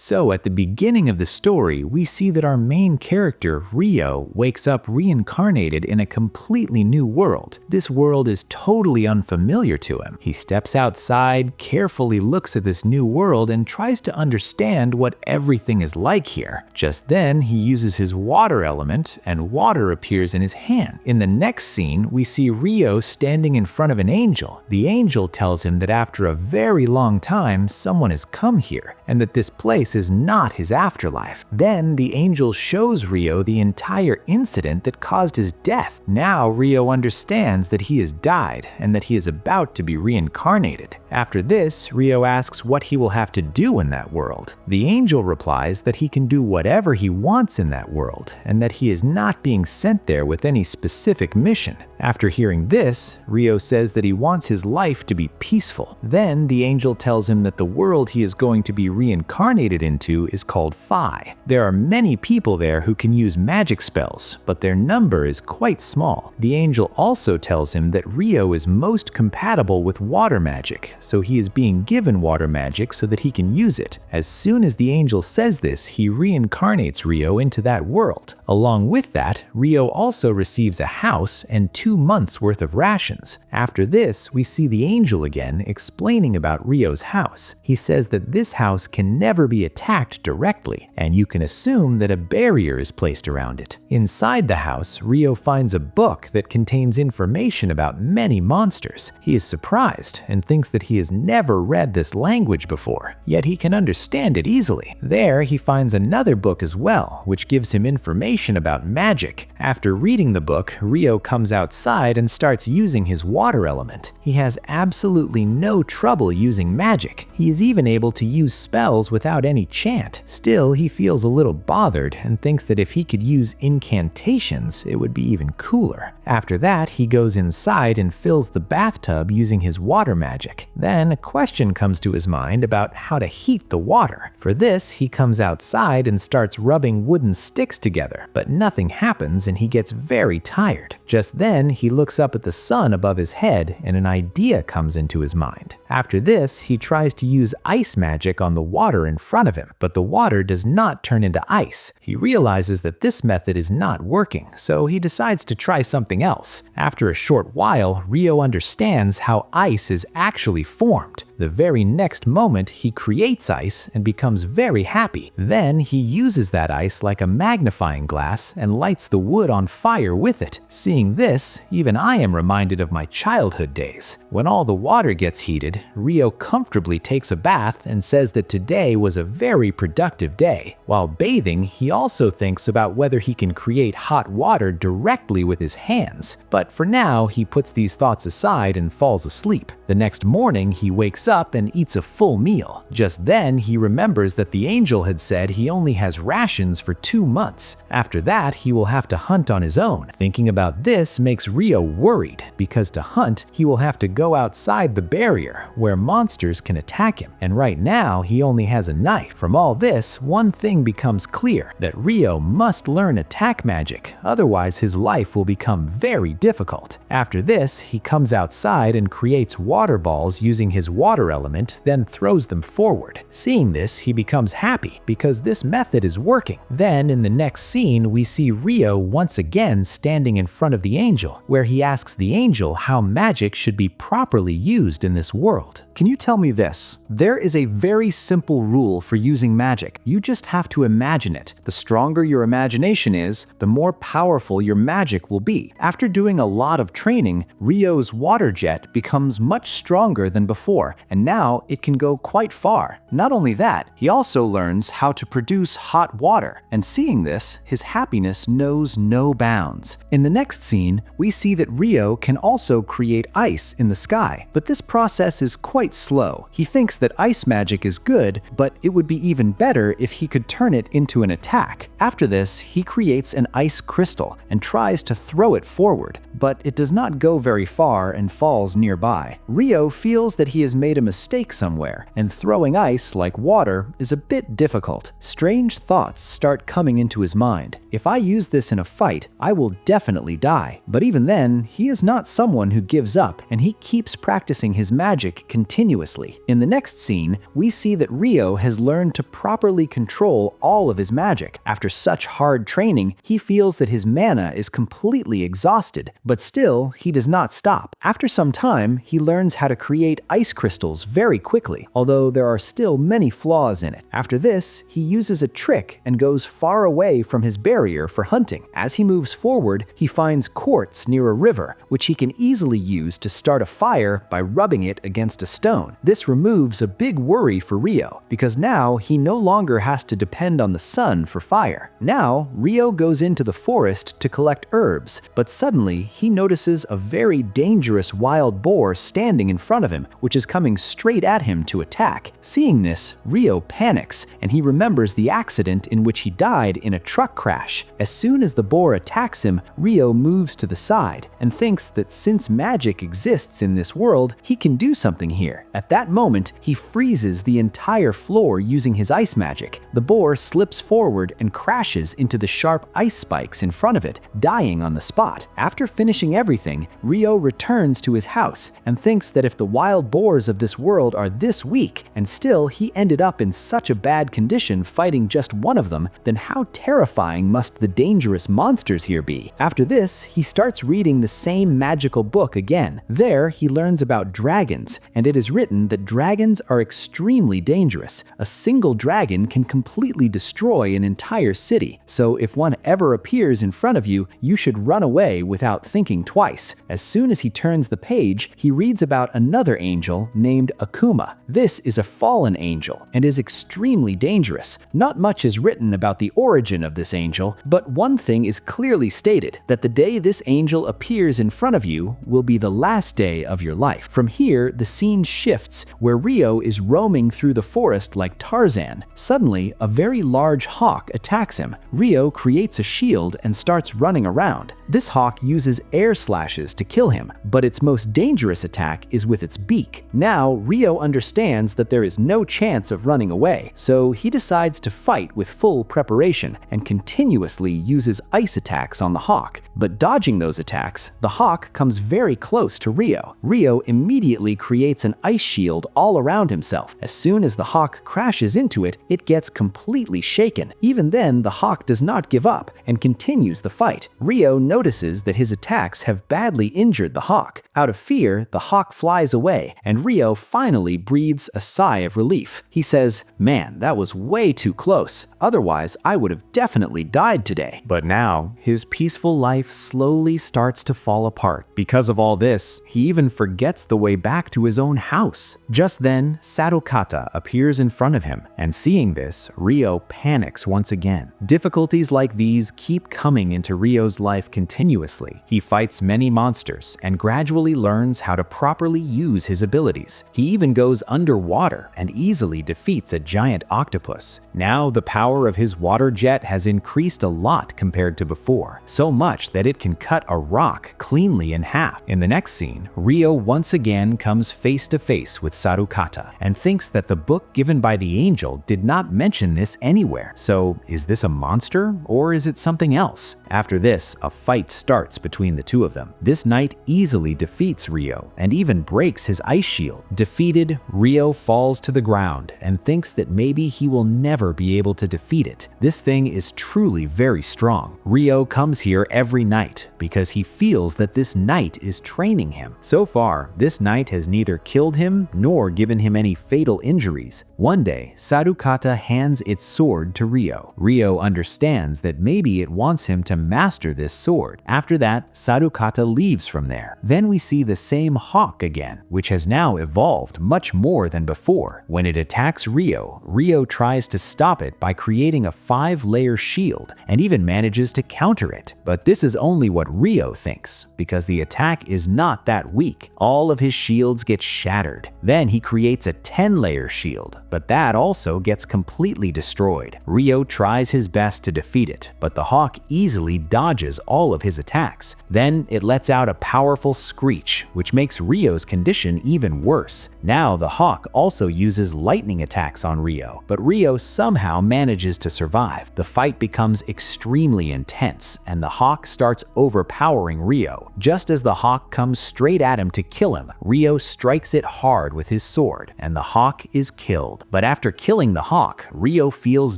So at the beginning of the story, we see that our main character, Rio, wakes up reincarnated in a completely new world. This world is totally unfamiliar to him. He steps outside, carefully looks at this new world, and tries to understand what everything is like here. Just then, he uses his water element, and water appears in his hand. In the next scene, we see Rio standing in front of an angel. The angel tells him that after a very long time, someone has come here, and that this place is not his afterlife. Then the angel shows Rio the entire incident that caused his death. Now Rio understands that he has died and that he is about to be reincarnated. After this, Rio asks what he will have to do in that world. The angel replies that he can do whatever he wants in that world and that he is not being sent there with any specific mission. After hearing this, Rio says that he wants his life to be peaceful. Then the angel tells him that the world he is going to be reincarnated into is called Phi. There are many people there who can use magic spells, but their number is quite small. The angel also tells him that Rio is most compatible with water magic, so he is being given water magic so that he can use it. As soon as the angel says this, he reincarnates Rio into that world. Along with that, Rio also receives a house and 2 months worth of rations. After this, we see the angel again explaining about Rio's house. He says that this house can never be attacked directly, and you can assume that a barrier is placed around it. Inside the house, Rio finds a book that contains information about many monsters. He is surprised and thinks that he has never read this language before, yet he can understand it easily. There, he finds another book as well, which gives him information about magic. After reading the book, Rio comes outside and starts using his water element. He has absolutely no trouble using magic. He is even able to use spells without any chant. Still, he feels a little bothered and thinks that if he could use incantations, it would be even cooler. After that, he goes inside and fills the bathtub using his water magic. Then a question comes to his mind about how to heat the water. For this, he comes outside and starts rubbing wooden sticks together, but nothing happens and he gets very tired. Just then, he looks up at the sun above his head and an idea comes into his mind. After this, he tries to use ice magic on the water in front of him, but the water does not turn into ice. He realizes that this method is not working, so he decides to try something else. After a short while, Rio understands how ice is actually formed. The very next moment, he creates ice and becomes very happy. Then he uses that ice like a magnifying glass and lights the wood on fire with it. Seeing this, even I am reminded of my childhood days. When all the water gets heated, Rio comfortably takes a bath and says that today was a very productive day. While bathing, he also thinks about whether he can create hot water directly with his hands. But for now, he puts these thoughts aside and falls asleep. The next morning, he wakes up and eats a full meal. Just then, he remembers that the angel had said he only has rations for 2 months. After that, he will have to hunt on his own. Thinking about this makes Rio worried, because to hunt, he will have to go outside the barrier where monsters can attack him. And right now, he only has a knife. From all this, one thing becomes clear, that Rio must learn attack magic, otherwise his life will become very difficult. After this, he comes outside and creates water balls using his water element, then throws them forward. Seeing this, he becomes happy because this method is working. Then in the next scene, we see Rio once again standing in front of the angel, where he asks the angel how magic should be properly used in this world. Can you tell me this? There is a very simple rule for using magic. You just have to imagine it. The stronger your imagination is, the more powerful your magic will be. After doing a lot of training, Rio's water jet becomes much stronger than before, and now it can go quite far. Not only that, he also learns how to produce hot water, and seeing this, his happiness knows no bounds. In the next scene, we see that Rio can also create ice in the sky, but this process is quite slow. He thinks that ice magic is good, but it would be even better if he could turn it into an attack. After this, he creates an ice crystal and tries to throw it forward, but it does not go very far and falls nearby. Rio feels that he has made a mistake somewhere, and throwing ice like water is a bit difficult. Strange thoughts start coming into his mind. If I use this in a fight, I will definitely die. But even then, he is not someone who gives up, and he keeps practicing his magic continuously continuously. In the next scene, we see that Rio has learned to properly control all of his magic. After such hard training, he feels that his mana is completely exhausted, but still, he does not stop. After some time, he learns how to create ice crystals very quickly, although there are still many flaws in it. After this, he uses a trick and goes far away from his barrier for hunting. As he moves forward, he finds quartz near a river, which he can easily use to start a fire by rubbing it against a stone. This removes a big worry for Rio, because now he no longer has to depend on the sun for fire. Now, Rio goes into the forest to collect herbs, but suddenly he notices a very dangerous wild boar standing in front of him, which is coming straight at him to attack. Seeing this, Rio panics, and he remembers the accident in which he died in a truck crash. As soon as the boar attacks him, Rio moves to the side and thinks that since magic exists in this world, he can do something here. At that moment, he freezes the entire floor using his ice magic. The boar slips forward and crashes into the sharp ice spikes in front of it, dying on the spot. After finishing everything, Rio returns to his house and thinks that if the wild boars of this world are this weak, and still he ended up in such a bad condition fighting just one of them, then how terrifying must the dangerous monsters here be? After this, he starts reading the same magical book again. There, he learns about dragons, and it is written that dragons are extremely dangerous. A single dragon can completely destroy an entire city, so if one ever appears in front of you, you should run away without thinking twice. As soon as he turns the page, he reads about another angel named Akuma. This is a fallen angel and is extremely dangerous. Not much is written about the origin of this angel, but one thing is clearly stated, that the day this angel appears in front of you will be the last day of your life. From here, the scene shifts where Rio is roaming through the forest like Tarzan. Suddenly, a very large hawk attacks him. Rio creates a shield and starts running around. This hawk uses air slashes to kill him, but its most dangerous attack is with its beak. Now, Rio understands that there is no chance of running away, so he decides to fight with full preparation and continuously uses ice attacks on the hawk. But dodging those attacks, the hawk comes very close to Rio. Rio immediately creates an ice shield all around himself. As soon as the hawk crashes into it, it gets completely shaken. Even then, the hawk does not give up and continues the fight. Rio notices that his attacks have badly injured the hawk. Out of fear, the hawk flies away, and Rio finally breathes a sigh of relief. He says, "Man, that was way too close. Otherwise, I would have definitely died today." But now, his peaceful life slowly starts to fall apart. Because of all this, he even forgets the way back to his own house. Just then, Sadokata appears in front of him, and seeing this, Rio panics once again. Difficulties like these keep coming into Rio's life continuously. He fights many monsters and gradually learns how to properly use his abilities. He even goes underwater and easily defeats a giant octopus. Now the power of his water jet has increased a lot compared to before, so much that it can cut a rock cleanly in half. In the next scene, Rio once again comes face to face with Sadokata and thinks that the book given by the angel did not mention this anywhere. So is this a monster or is it something else? After this, a fight starts between the two of them. This knight easily defeats Rio and even breaks his ice shield. Defeated, Rio falls to the ground and thinks that maybe he will never be able to defeat it. This thing is truly very strong. Rio comes here every night because he feels that this knight is training him. So far, this knight has neither killed him nor given him any fatal injuries. One day, Sadokata hands its sword to Rio. Rio understands that maybe it wants him to master this sword. After that, Sadokata leaves from there. Then we see the same hawk again, which has now evolved much more than before. When it attacks Rio, Rio tries to stop it by creating a 5-layer shield and even manages to counter it. But this is only what Rio thinks, because the attack is not that weak. All of his shields get shattered. Then he creates a 10-layer shield, but that also gets completely destroyed. Rio tries his best to defeat it, but the hawk easily dodges all control of his attacks. Then it lets out a powerful screech, which makes Rio's condition even worse. Now the hawk also uses lightning attacks on Rio, but Rio somehow manages to survive. The fight becomes extremely intense, and the hawk starts overpowering Rio. Just as the hawk comes straight at him to kill him, Rio strikes it hard with his sword, and the hawk is killed. But after killing the hawk, Rio feels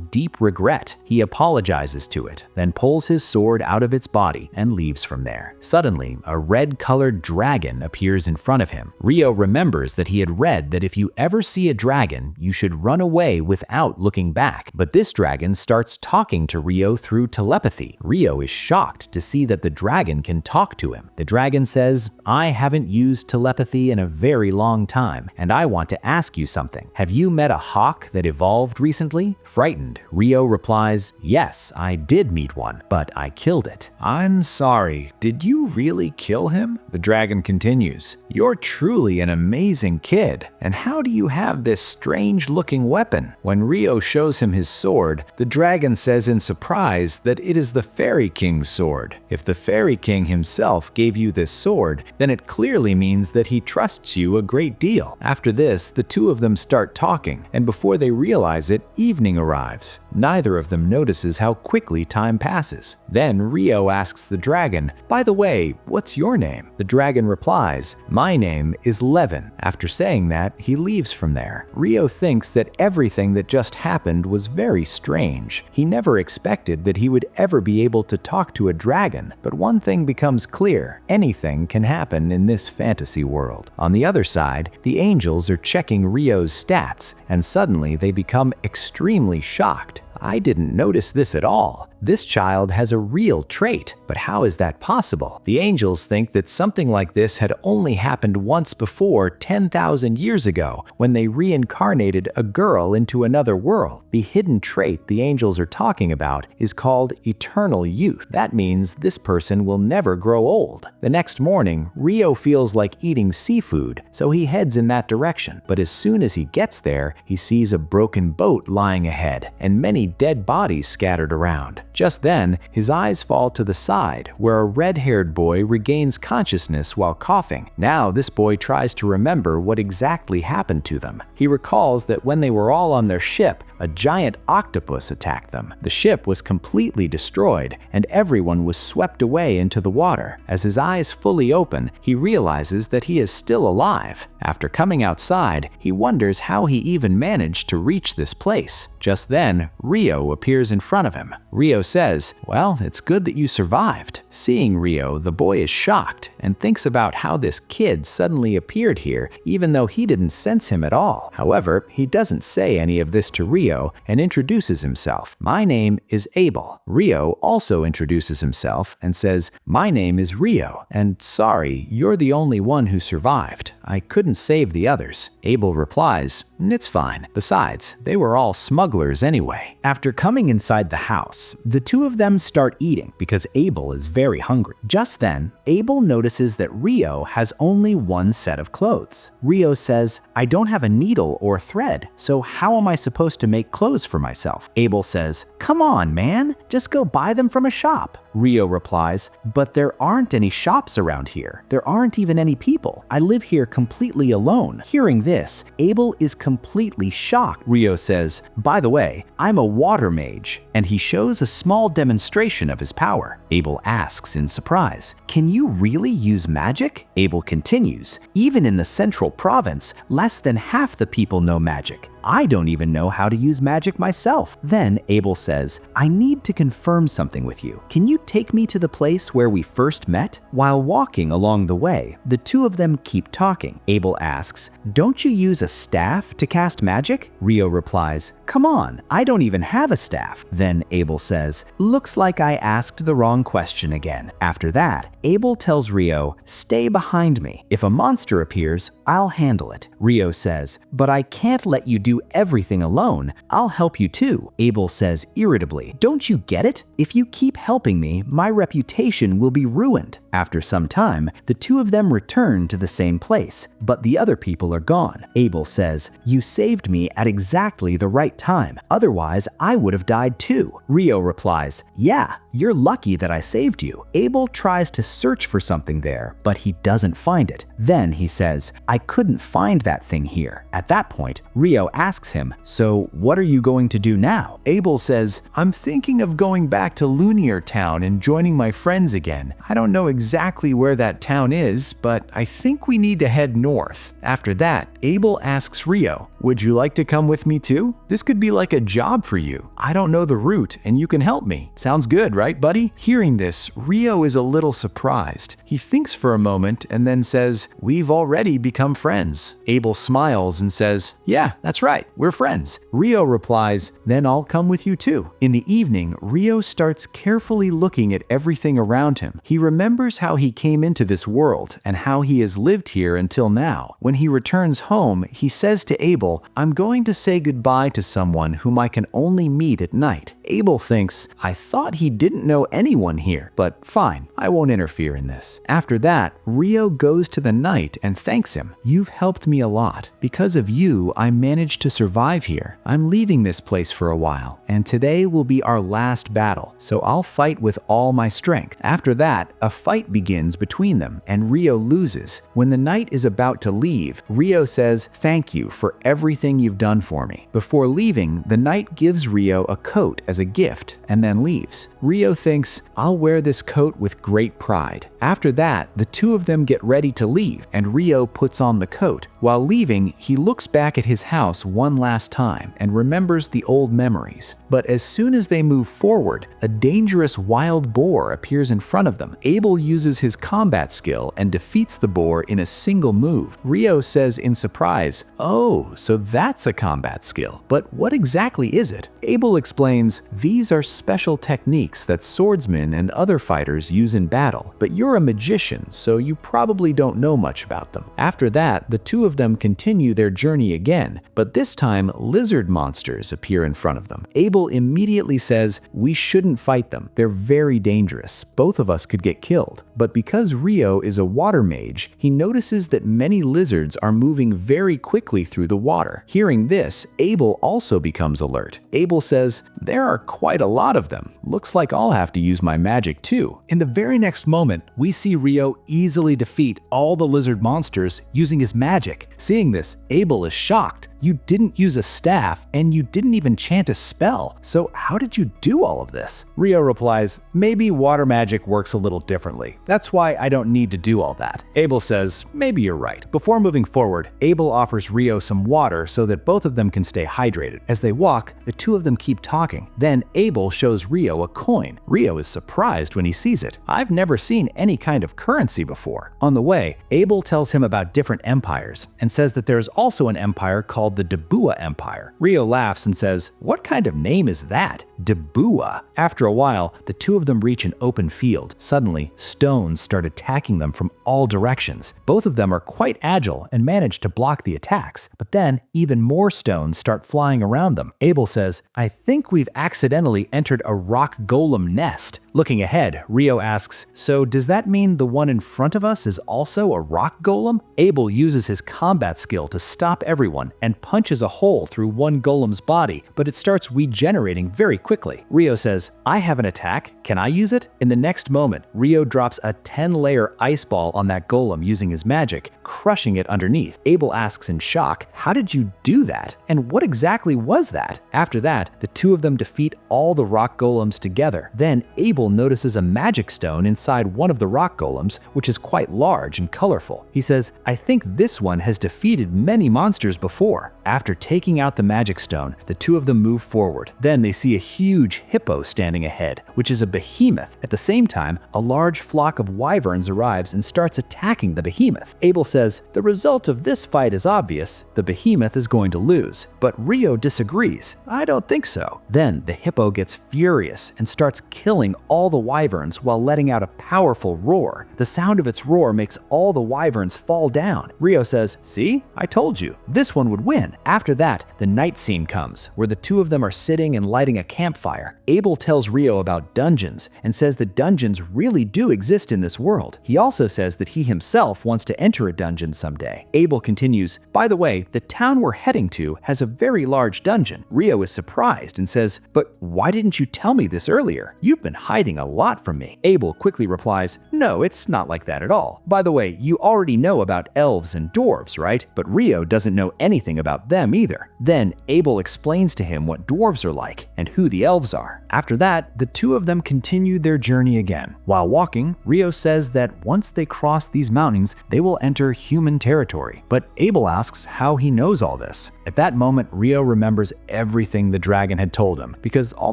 deep regret. He apologizes to it, then pulls his sword out of its body and leaves from there. Suddenly, a red-colored dragon appears in front of him. Rio remembers that he had read that if you ever see a dragon, you should run away without looking back. But this dragon starts talking to Rio through telepathy. Rio is shocked to see that the dragon can talk to him. The dragon says, "I haven't used telepathy in a very long time, and I want to ask you something. Have you met a hawk that evolved recently?" Frightened, Rio replies, "Yes, I did meet one, but I killed it." I'm sorry, did you really kill him? The dragon continues, "You're truly an amazing kid, and how do you have this strange-looking weapon?" When Rio shows him his sword, the dragon says in surprise that it is the Fairy King's sword. If the Fairy King himself gave you this sword, then it clearly means that he trusts you a great deal. After this, the two of them start talking, and before they realize it, evening arrives. Neither of them notices how quickly time passes. Then Rio asks the dragon, "By the way, what's your name?" The dragon replies, "My name is Levin." After saying that, he leaves from there. Rio thinks that everything that just happened was very strange. He never expected that he would ever be able to talk to a dragon, but one thing becomes clear: anything can happen in this fantasy world. On the other side, the angels are checking Rio's stats, and suddenly they become extremely shocked. "I didn't notice this at all. This child has a real trait, but how is that possible?" The angels think that something like this had only happened once before 10,000 years ago, when they reincarnated a girl into another world. The hidden trait the angels are talking about is called eternal youth. That means this person will never grow old. The next morning, Rio feels like eating seafood, so he heads in that direction. But as soon as he gets there, he sees a broken boat lying ahead, and many dead bodies scattered around. Just then, his eyes fall to the side, where a red-haired boy regains consciousness while coughing. Now this boy tries to remember what exactly happened to them. He recalls that when they were all on their ship, a giant octopus attacked them. The ship was completely destroyed, and everyone was swept away into the water. As his eyes fully open, he realizes that he is still alive. After coming outside, he wonders how he even managed to reach this place. Just then, Rio appears in front of him. Rio says, "Well, it's good that you survived." Seeing Rio, the boy is shocked and thinks about how this kid suddenly appeared here, even though he didn't sense him at all. However, he doesn't say any of this to Rio and introduces himself. "My name is Abel." Rio also introduces himself and says, "My name is Rio, and sorry, you're the only one who survived. I couldn't save the others." Abel replies, "It's fine. Besides, they were all smugglers anyway." After coming inside the house, the two of them start eating because Abel is very hungry. Just then, Abel notices that Rio has only one set of clothes. Rio says, "I don't have a needle or thread, so how am I supposed to make clothes for myself?" Abel says, "Come on, man, just go buy them from a shop." Rio replies, "But there aren't any shops around here. There aren't even any people. I live here completely alone." Hearing this, Abel is completely shocked. Rio says, "By the way, I'm a water mage," and he shows a small demonstration of his power. Abel asks in surprise, "Can you really use magic?" Abel continues, "Even in the central province, less than half the people know magic. I don't even know how to use magic myself." Then Abel says, "I need to confirm something with you. Can you take me to the place where we first met?" While walking along the way, the two of them keep talking. Abel asks, "Don't you use a staff to cast magic?" Rio replies, "Come on, I don't even have a staff." Then Abel says, "Looks like I asked the wrong question again." After that, Abel tells Rio, "Stay behind me. If a monster appears, I'll handle it." Rio says, "But I can't let you do everything alone. I'll help you too." Abel says irritably, "Don't you get it? If you keep helping me, my reputation will be ruined." After some time, the two of them return to the same place, but the other people are gone. Abel says, "You saved me at exactly the right time. Otherwise, I would have died too." Rio replies, "Yeah, you're lucky that I saved you. Abel tries to search for something there, but he doesn't find it. Then he says, I couldn't find that thing here. At that point, Rio asks him, so what are you going to do now? Abel says, I'm thinking of going back to Lunar town and joining my friends again. I don't know exactly where that town is, but I think we need to head north. After that, Abel asks Rio, would you like to come with me too? This could be like a job for you. I don't know the route and you can help me. Sounds good, right, buddy? Hearing this, Rio is a little surprised. He thinks for a moment and then says, we've already become friends. Abel smiles and says, yeah, that's right, we're friends. Rio replies, then I'll come with you too. In the evening, Rio starts carefully looking at everything around him. He remembers how he came into this world and how he has lived here until now. When he returns home, he says to Abel, I'm going to say goodbye to someone whom I can only meet at night. Abel thinks, I thought he didn't know anyone here, but fine, I won't interfere in this. After that, Rio goes to the knight and thanks him. You've helped me a lot. Because of you, I managed to survive here. I'm leaving this place for a while, and today will be our last battle, so I'll fight with all my strength. After that, a fight begins between them, and Rio loses. When the knight is about to leave, Rio says, thank you for everything you've done for me. Before leaving, the knight gives Rio a coat as a gift and then leaves. Rio thinks, I'll wear this coat with great pride. After that, the two of them get ready to leave, and Rio puts on the coat. While leaving, he looks back at his house one last time and remembers the old memories. But as soon as they move forward, a dangerous wild boar appears in front of them. Abel uses his combat skill and defeats the boar in a single move. Rio says in surprise, oh, so that's a combat skill. But what exactly is it? Abel explains, these are special techniques that swordsmen and other fighters use in battle, but you're a magician, so you probably don't know much about them. After that, the two of them continue their journey again, but this time lizard monsters appear in front of them. Abel immediately says, we shouldn't fight them. They're very dangerous. Both of us could get killed. But because Rio is a water mage, he notices that many lizards are moving very quickly through the water. Hearing this, Abel also becomes alert. Abel says, there are quite a lot of them. Looks like I'll have to use my magic too. In the very next moment, we see Rio easily defeat all the lizard monsters using his magic. Seeing this, Abel is shocked. You didn't use a staff, and you didn't even chant a spell, so how did you do all of this? Rio replies, maybe water magic works a little differently. That's why I don't need to do all that. Abel says, maybe you're right. Before moving forward, Abel offers Rio some water so that both of them can stay hydrated. As they walk, the two of them keep talking. Then Abel shows Rio a coin. Rio is surprised when he sees it. I've never seen any kind of currency before. On the way, Abel tells him about different empires and says that there's also an empire called the Debua Empire. Rio laughs and says, what kind of name is that? Debua. After a while, the two of them reach an open field. Suddenly, stones start attacking them from all directions. Both of them are quite agile and manage to block the attacks, but then even more stones start flying around them. Abel says, I think we've accidentally entered a rock golem nest. Looking ahead, Rio asks, so does that mean the one in front of us is also a rock golem? Abel uses his combat skill to stop everyone and punches a hole through one golem's body, but it starts regenerating very quickly. Rio says, I have an attack. Can I use it? In the next moment, Rio drops a 10-layer ice ball on that golem using his magic, crushing it underneath. Abel asks in shock, how did you do that? And what exactly was that? After that, the two of them defeat all the rock golems together. Then Abel notices a magic stone inside one of the rock golems, which is quite large and colorful. He says, I think this one has defeated many monsters before. After taking out the magic stone, the two of them move forward. Then they see a huge hippo standing ahead, which is a behemoth. At the same time, a large flock of wyverns arrives and starts attacking the behemoth. Abel says, the result of this fight is obvious. The behemoth is going to lose. But Rio disagrees. I don't think so. Then the hippo gets furious and starts killing all the wyverns while letting out a powerful roar. The sound of its roar makes all the wyverns fall down. Rio says, see, I told you, this one would win. fun. After that, the night scene comes, where the two of them are sitting and lighting a campfire. Abel tells Rio about dungeons and says that dungeons really do exist in this world. He also says that he himself wants to enter a dungeon someday. Abel continues, "By the way, the town we're heading to has a very large dungeon." Rio is surprised and says, "But why didn't you tell me this earlier? You've been hiding a lot from me." Abel quickly replies, "No, it's not like that at all. By the way, you already know about elves and dwarves, right?" But Rio doesn't know anything about them either. Then Abel explains to him what dwarves are like and who the elves are. After that, the two of them continue their journey again. While walking, Rio says that once they cross these mountains, they will enter human territory. But Abel asks how he knows all this. At that moment, Rio remembers everything the dragon had told him, because all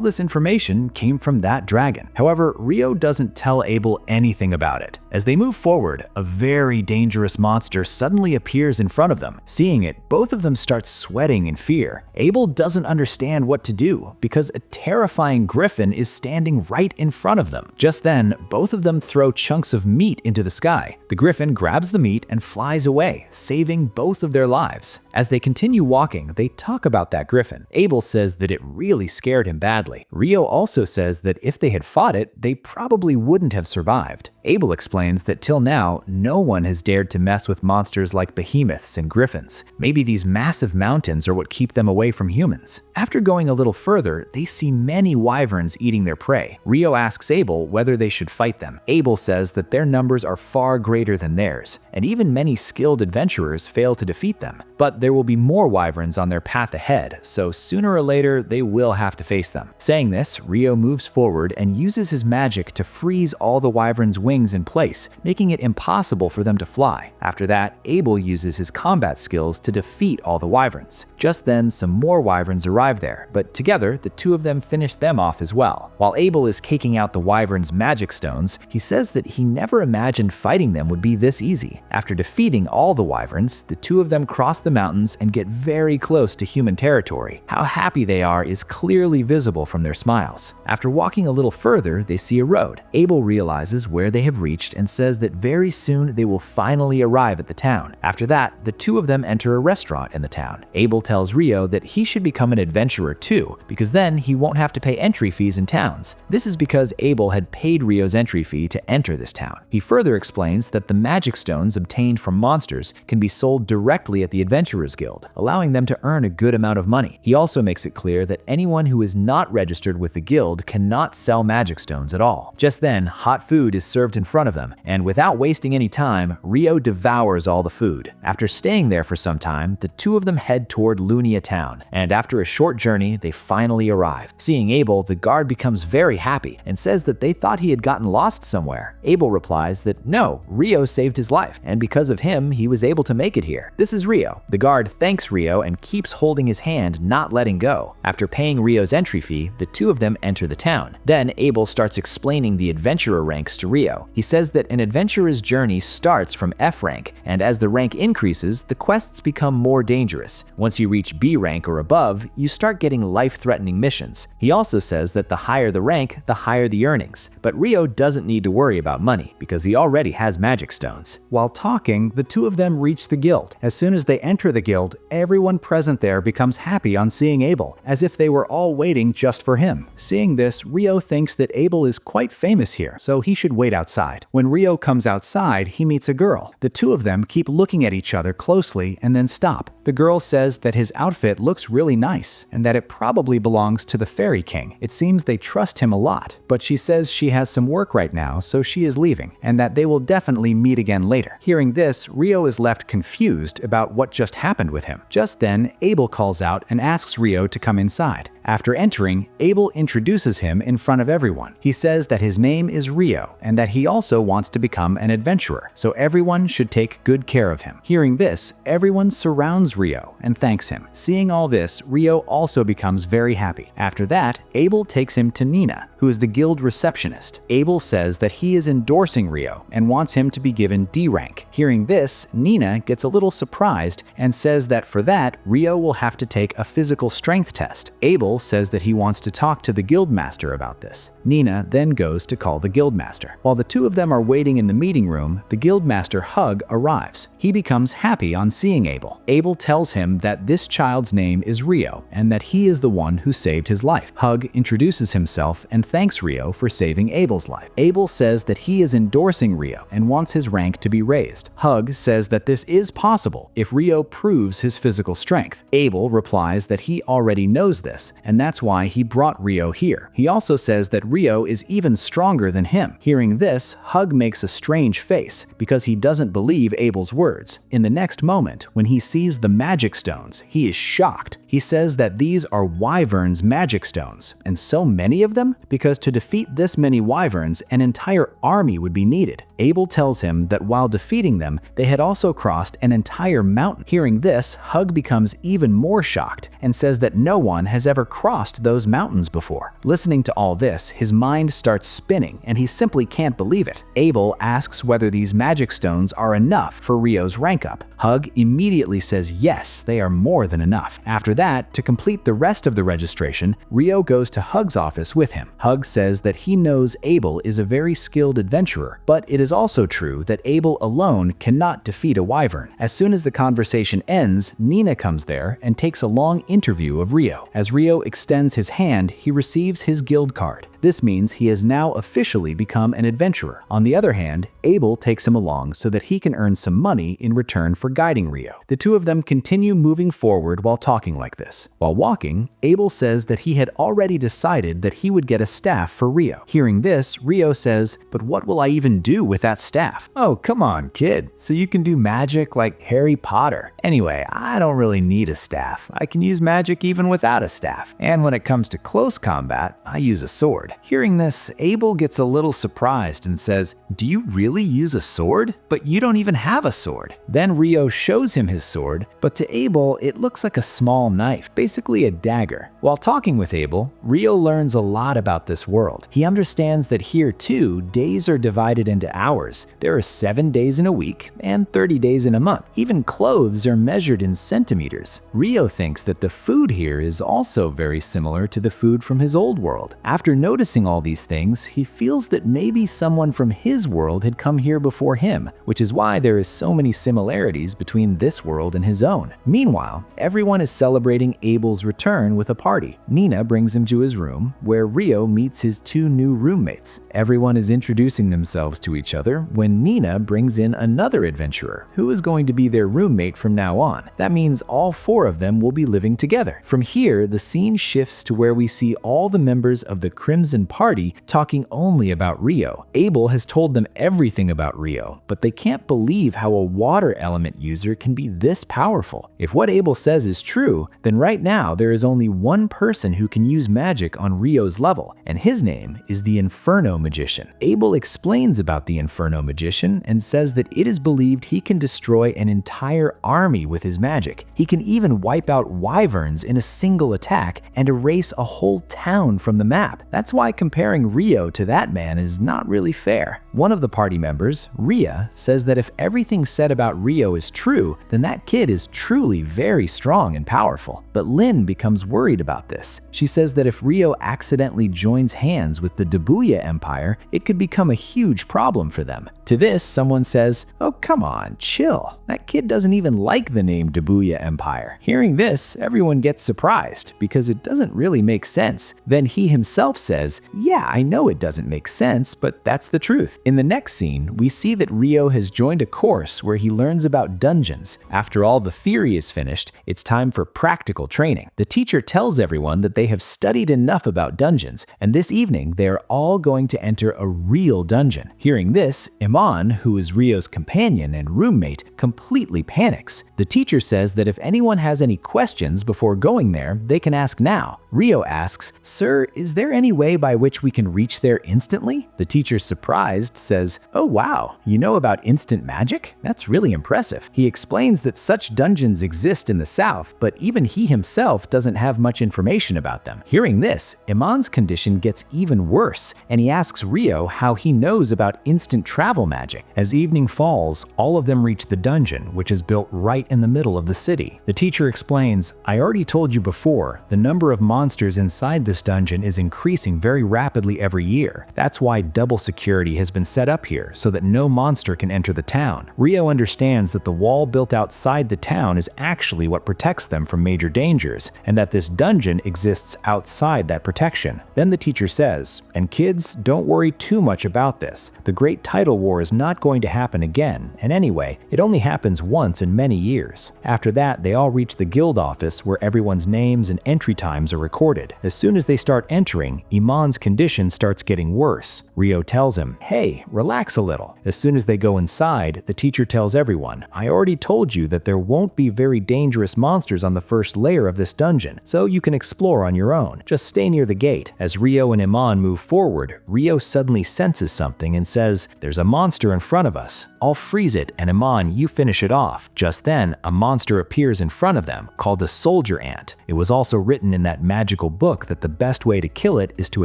this information came from that dragon. However, Rio doesn't tell Abel anything about it. As they move forward, a very dangerous monster suddenly appears in front of them. Seeing it, both of them start sweating in fear. Abel doesn't understand what to do, because a terrifying griffin is standing right in front of them. Just then, both of them throw chunks of meat into the sky. The griffin grabs the meat and flies away, saving both of their lives. As they continue walking, they talk about that griffin. Abel says that it really scared him badly. Rio also says that if they had fought it, they probably wouldn't have survived. Abel explains that till now, no one has dared to mess with monsters like behemoths and griffins. Maybe these massive mountains are what keep them away from humans. After going a little further, they see many wyverns eating their prey. Rio asks Abel whether they should fight them. Abel says that their numbers are far greater than theirs, and even many skilled adventurers fail to defeat them. But there will be more wyverns on their path ahead, so sooner or later they will have to face them. Saying this, Rio moves forward and uses his magic to freeze all the wyverns' wings in place, making it impossible for them to fly. After that, Abel uses his combat skills to defeat all the wyverns. Just then, some more wyverns arrive there, but together, the two of them finish them off as well. While Abel is caking out the wyverns' magic stones, he says that he never imagined fighting them would be this easy. After defeating all the wyverns, the two of them cross the mountains and get very close to human territory. How happy they are is clearly visible from their smiles. After walking a little further, they see a road. Abel realizes where they have reached and says that very soon they will finally arrive at the town. After that, the two of them enter a restaurant in the town. Abel tells Rio that he should become an adventurer too, because then he won't have to pay entry fees in towns. This is because Abel had paid Rio's entry fee to enter this town. He further explains that the magic stones obtained from monsters can be sold directly at the Adventurers Guild, allowing them to earn a good amount of money. He also makes it clear that anyone who is not registered with the guild cannot sell magic stones at all. Just then, hot food is served in front of them, and without wasting any time, Rio devours all the food. After staying there for some time, the two of them head toward Lunar town, and after a short journey, they finally arrive. Seeing Abel, the guard becomes very happy and says that they thought he had gotten lost somewhere. Abel replies that no, Rio saved his life, and because of him, he was able to make it here. This is Rio. The guard thanks Rio and keeps holding his hand, not letting go. After paying Rio's entry fee, the two of them enter the town. Then Abel starts explaining the adventurer ranks to Rio. He says that an adventurer's journey starts from F rank, and as the rank increases, the quests become more dangerous. Once you reach B rank or above, you start getting life-threatening missions. He also says that the higher the rank, the higher the earnings. But Rio doesn't need to worry about money, because he already has magic stones. While talking, the two of them reach the guild. As soon as they enter the guild, everyone present there becomes happy on seeing Abel, as if they were all waiting just for him. Seeing this, Rio thinks that Abel is quite famous here, so he should wait outside. When Rio comes outside, he meets a girl. The two of them keep looking at each other closely and then stop. The girl says that his outfit looks really nice and that it probably belongs to the Fairy King. It seems they trust him a lot, but she says she has some work right now, so she is leaving, and that they will definitely meet again later. Hearing this, Rio is left confused about what just happened with him. Just then, Abel calls out and asks Rio to come inside. After entering, Abel introduces him in front of everyone. He says that his name is Rio and that he also wants to become an adventurer, so everyone should take good care of him. Hearing this, everyone surrounds Rio and thanks him. Seeing all this, Rio also becomes very happy. After that, Abel takes him to Nina, who is the guild receptionist. Abel says that he is endorsing Rio and wants him to be given D rank. Hearing this, Nina gets a little surprised and says that for that, Rio will have to take a physical strength test. Abel says that he wants to talk to the guildmaster about this. Nina then goes to call the guildmaster. While the two of them are waiting in the meeting room, the guildmaster Hug arrives. He becomes happy on seeing Abel. Abel tells him that this child's name is Rio and that he is the one who saved his life. Hug introduces himself and thanks Rio for saving Abel's life. Abel says that he is endorsing Rio and wants his rank to be raised. Hug says that this is possible if Rio proves his physical strength. Abel replies that he already knows this, and that's why he brought Rio here. He also says that Rio is even stronger than him. Hearing this, Hug makes a strange face because he doesn't believe Abel's words. In the next moment, when he sees the magic stones, he is shocked. He says that these are Wyvern's magic stones, and so many of them? Because to defeat this many Wyverns, an entire army would be needed. Abel tells him that while defeating them, they had also crossed an entire mountain. Hearing this, Hug becomes even more shocked and says that no one has ever crossed those mountains before. Listening to all this, his mind starts spinning and he simply can't believe it. Abel asks whether these magic stones are enough for Rio's rank up. Hug immediately says yes, they are more than enough. After that, to complete the rest of the registration, Rio goes to Hug's office with him. Hug says that he knows Abel is a very skilled adventurer, but it is also true that Abel alone cannot defeat a wyvern. As soon as the conversation ends, Nina comes there and takes a long interview of Rio. As Rio extends his hand, he receives his guild card. This means he has now officially become an adventurer. On the other hand, Abel takes him along so that he can earn some money in return for guiding Rio. The two of them continue moving forward while talking like this. While walking, Abel says that he had already decided that he would get a staff for Rio. Hearing this, Rio says, "But what will I even do with that staff?" Oh, come on, kid. So you can do magic like Harry Potter. Anyway, I don't really need a staff. I can use magic even without a staff. And when it comes to close combat, I use a sword. Hearing this, Abel gets a little surprised and says, "Do you really use a sword? But you don't even have a sword." Then Rio shows him his sword, but to Abel, it looks like a small knife, basically a dagger. While talking with Abel, Rio learns a lot about this world. He understands that here too, days are divided into hours. There are 7 days in a week and 30 days in a month. Even clothes are measured in centimeters. Rio thinks that the food here is also very similar to the food from his old world. After noticing all these things, he feels that maybe someone from his world had come here before him, which is why there is so many similarities between this world and his own. Meanwhile, everyone is celebrating Abel's return with a party. Nina brings him to his room, where Rio meets his 2 new roommates. Everyone is introducing themselves to each other when Nina brings in another adventurer, who is going to be their roommate from now on. That means all 4 of them will be living together. From here, the scene shifts to where we see all the members of the Crimson Party talking only about Rio. Abel has told them everything about Rio, but they can't believe how a water element user can be this powerful. If what Abel says is true, then right now there is only one person who can use magic on Rio's level, and his name is the Inferno Magician. Abel explains about the Inferno Magician and says that it is believed he can destroy an entire army with his magic. He can even wipe out wyverns in a single attack and erase a whole town from the map. That's why comparing Rio to that man is not really fair. One of the party members, Ria, says that if everything said about Rio is true, then that kid is truly very strong and powerful. But Lynn becomes worried about this. She says that if Rio accidentally joins hands with the Dabuya Empire, it could become a huge problem for them. To this, someone says, "Oh, come on, chill. That kid doesn't even like the name Dabuya Empire." Hearing this, everyone gets surprised because it doesn't really make sense. Then he himself says, "Yeah, I know it doesn't make sense, but that's the truth." In the next scene, we see that Rio has joined a course where he learns about dungeons. After all the theory is finished, it's time for practical training. The teacher tells everyone that they have studied enough about dungeons, and this evening they are all going to enter a real dungeon. Hearing this, Iman, who is Rio's companion and roommate, completely panics. The teacher says that if anyone has any questions before going there, they can ask now. Rio asks, "Sir, is there any way way by which we can reach there instantly? The teacher, surprised, says, "Oh wow, you know about instant magic? That's really impressive." He explains that such dungeons exist in the south, but even he himself doesn't have much information about them. Hearing this, Iman's condition gets even worse, and he asks Rio how he knows about instant travel magic. As evening falls, all of them reach the dungeon, which is built right in the middle of the city. The teacher explains, "I already told you before, the number of monsters inside this dungeon is increasing very rapidly every year. That's why double security has been set up here, so that no monster can enter the town." Rio understands that the wall built outside the town is actually what protects them from major dangers, and that this dungeon exists outside that protection. Then the teacher says, "And kids, don't worry too much about this. The Great Tidal War is not going to happen again, and anyway, it only happens once in many years." After that, they all reach the guild office where everyone's names and entry times are recorded. As soon as they start entering, Iman's condition starts getting worse. Rio tells him, "Hey, relax a little." As soon as they go inside, the teacher tells everyone, "I already told you that there won't be very dangerous monsters on the first layer of this dungeon, so you can explore on your own. Just stay near the gate." As Rio and Iman move forward, Rio suddenly senses something and says, "There's a monster in front of us. I'll freeze it, and Iman, you finish it off." Just then, a monster appears in front of them, called a soldier ant. It was also written in that magical book that the best way to kill it is to